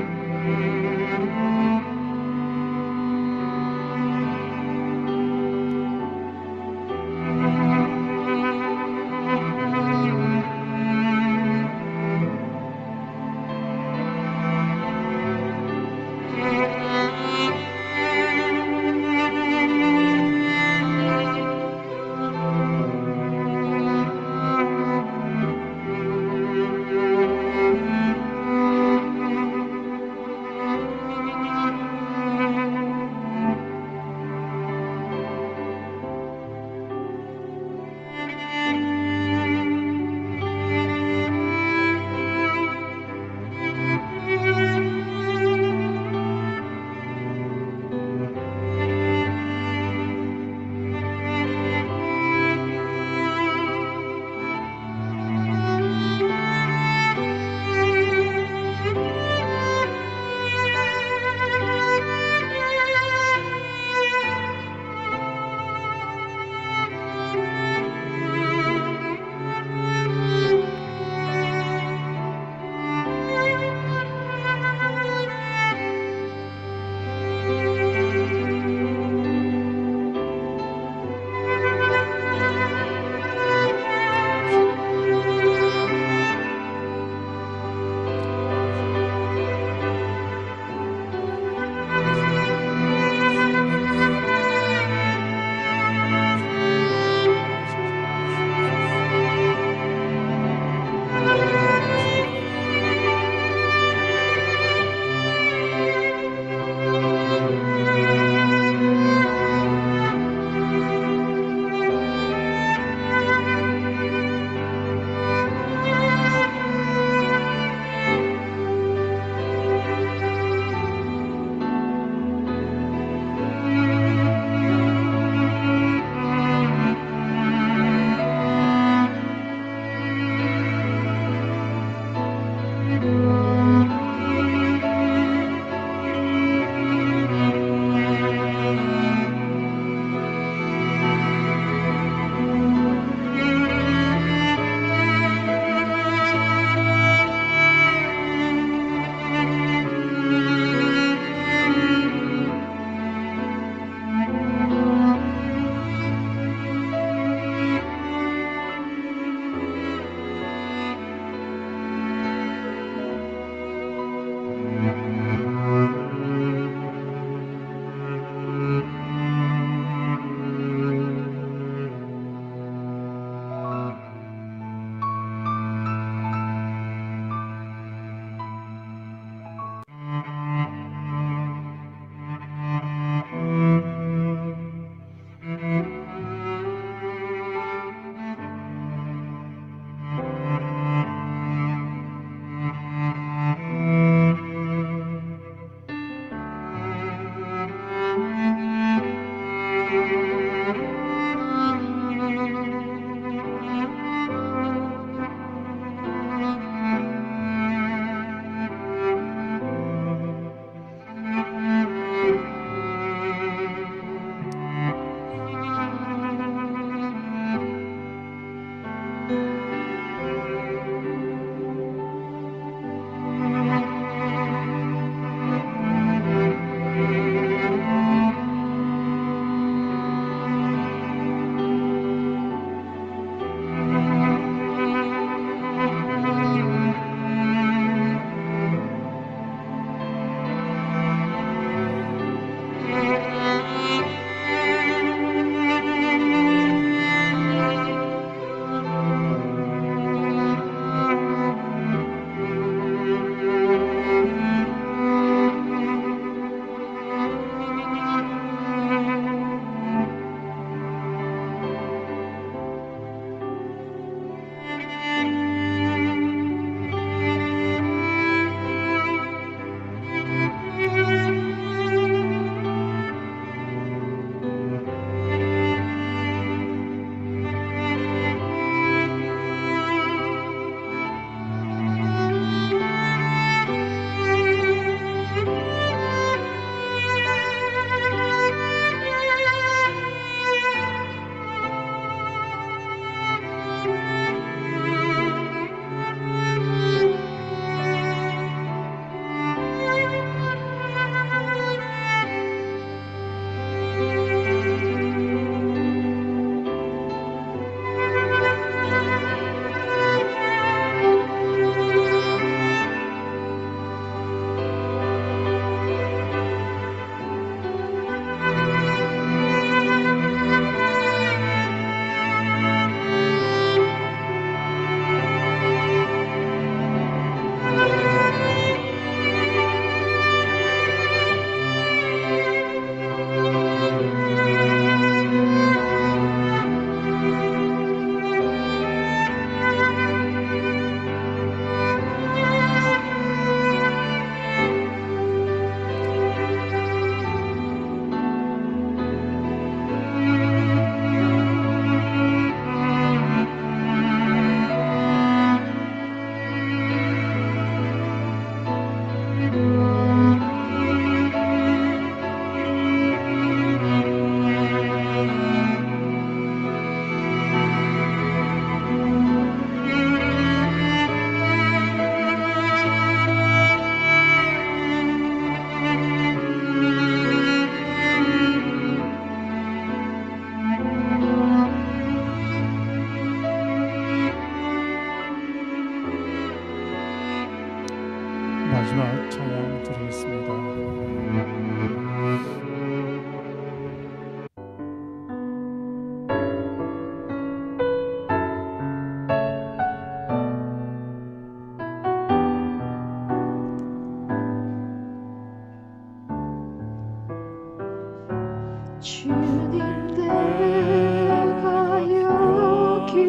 주님 내가 여기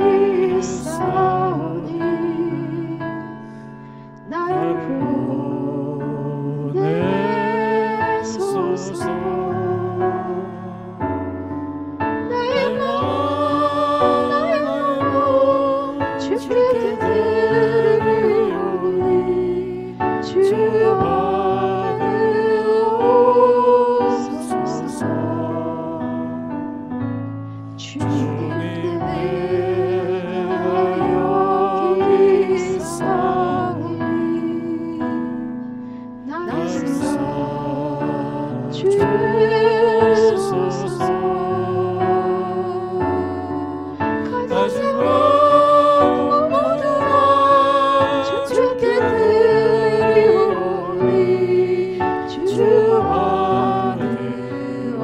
있사오니 나를 보내소서. 나의 마음 주께 드리오니 주여 받으옵소서. 주님 내가 여기 있사오니 나를 주소서. 가진 것 모두 다 주께 드리오니 주여 받으옵소서.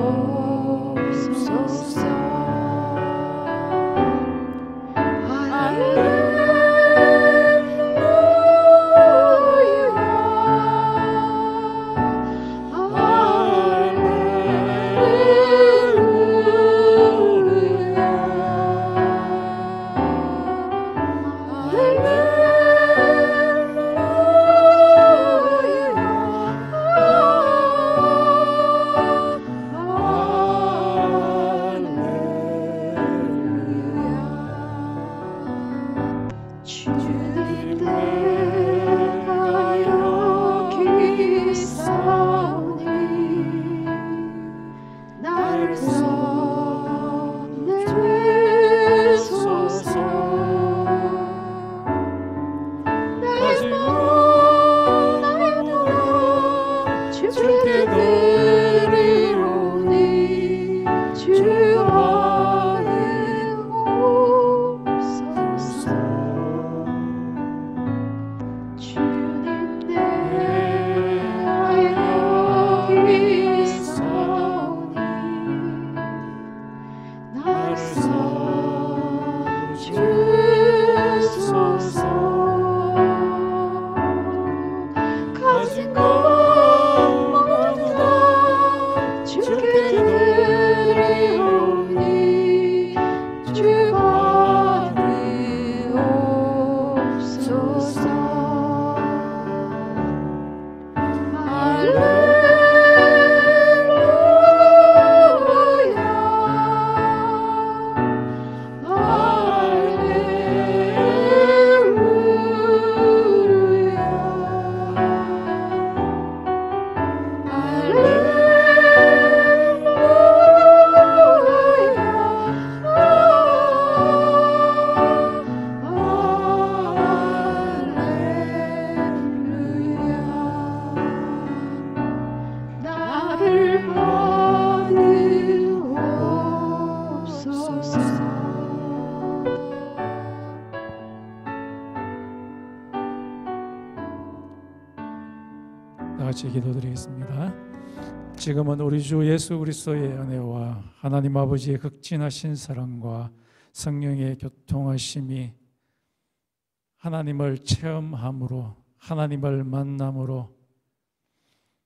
주님 내가 여기 있사오니 나를 섭내소서. 나의 마음 나의 다 주께 드리오니 주여 받으옵소서. 주님 내가 여기 있사오니 나를 섭주소서. 가진 것 모두 다 주께 드리오니 주 받으옵소서. 나를 받으옵소서. 다 같이 기도드리겠습니다. 지금은 우리 주 예수 그리스도의 은혜와 하나님 아버지의 극진하신 사랑과 성령의 교통하심이 하나님을 체험함으로, 하나님을 만남으로,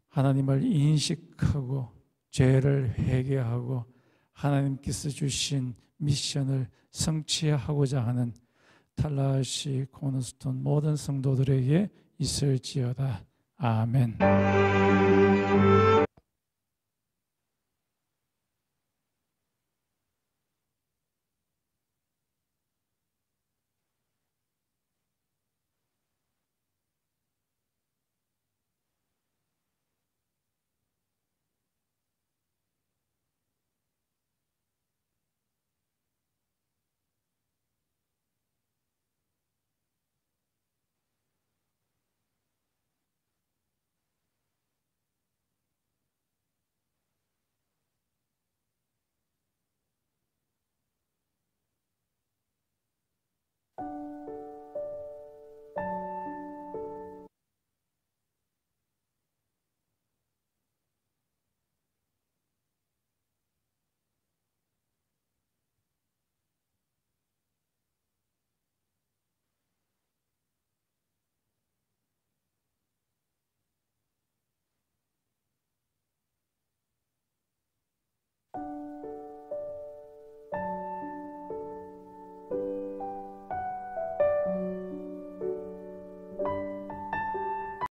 하나님을 인식하고 죄를 회개하고 하나님께서 주신 미션을 성취하고자 하는 탈라시 코너스톤 모든 성도들에게 있을지어다. 아멘.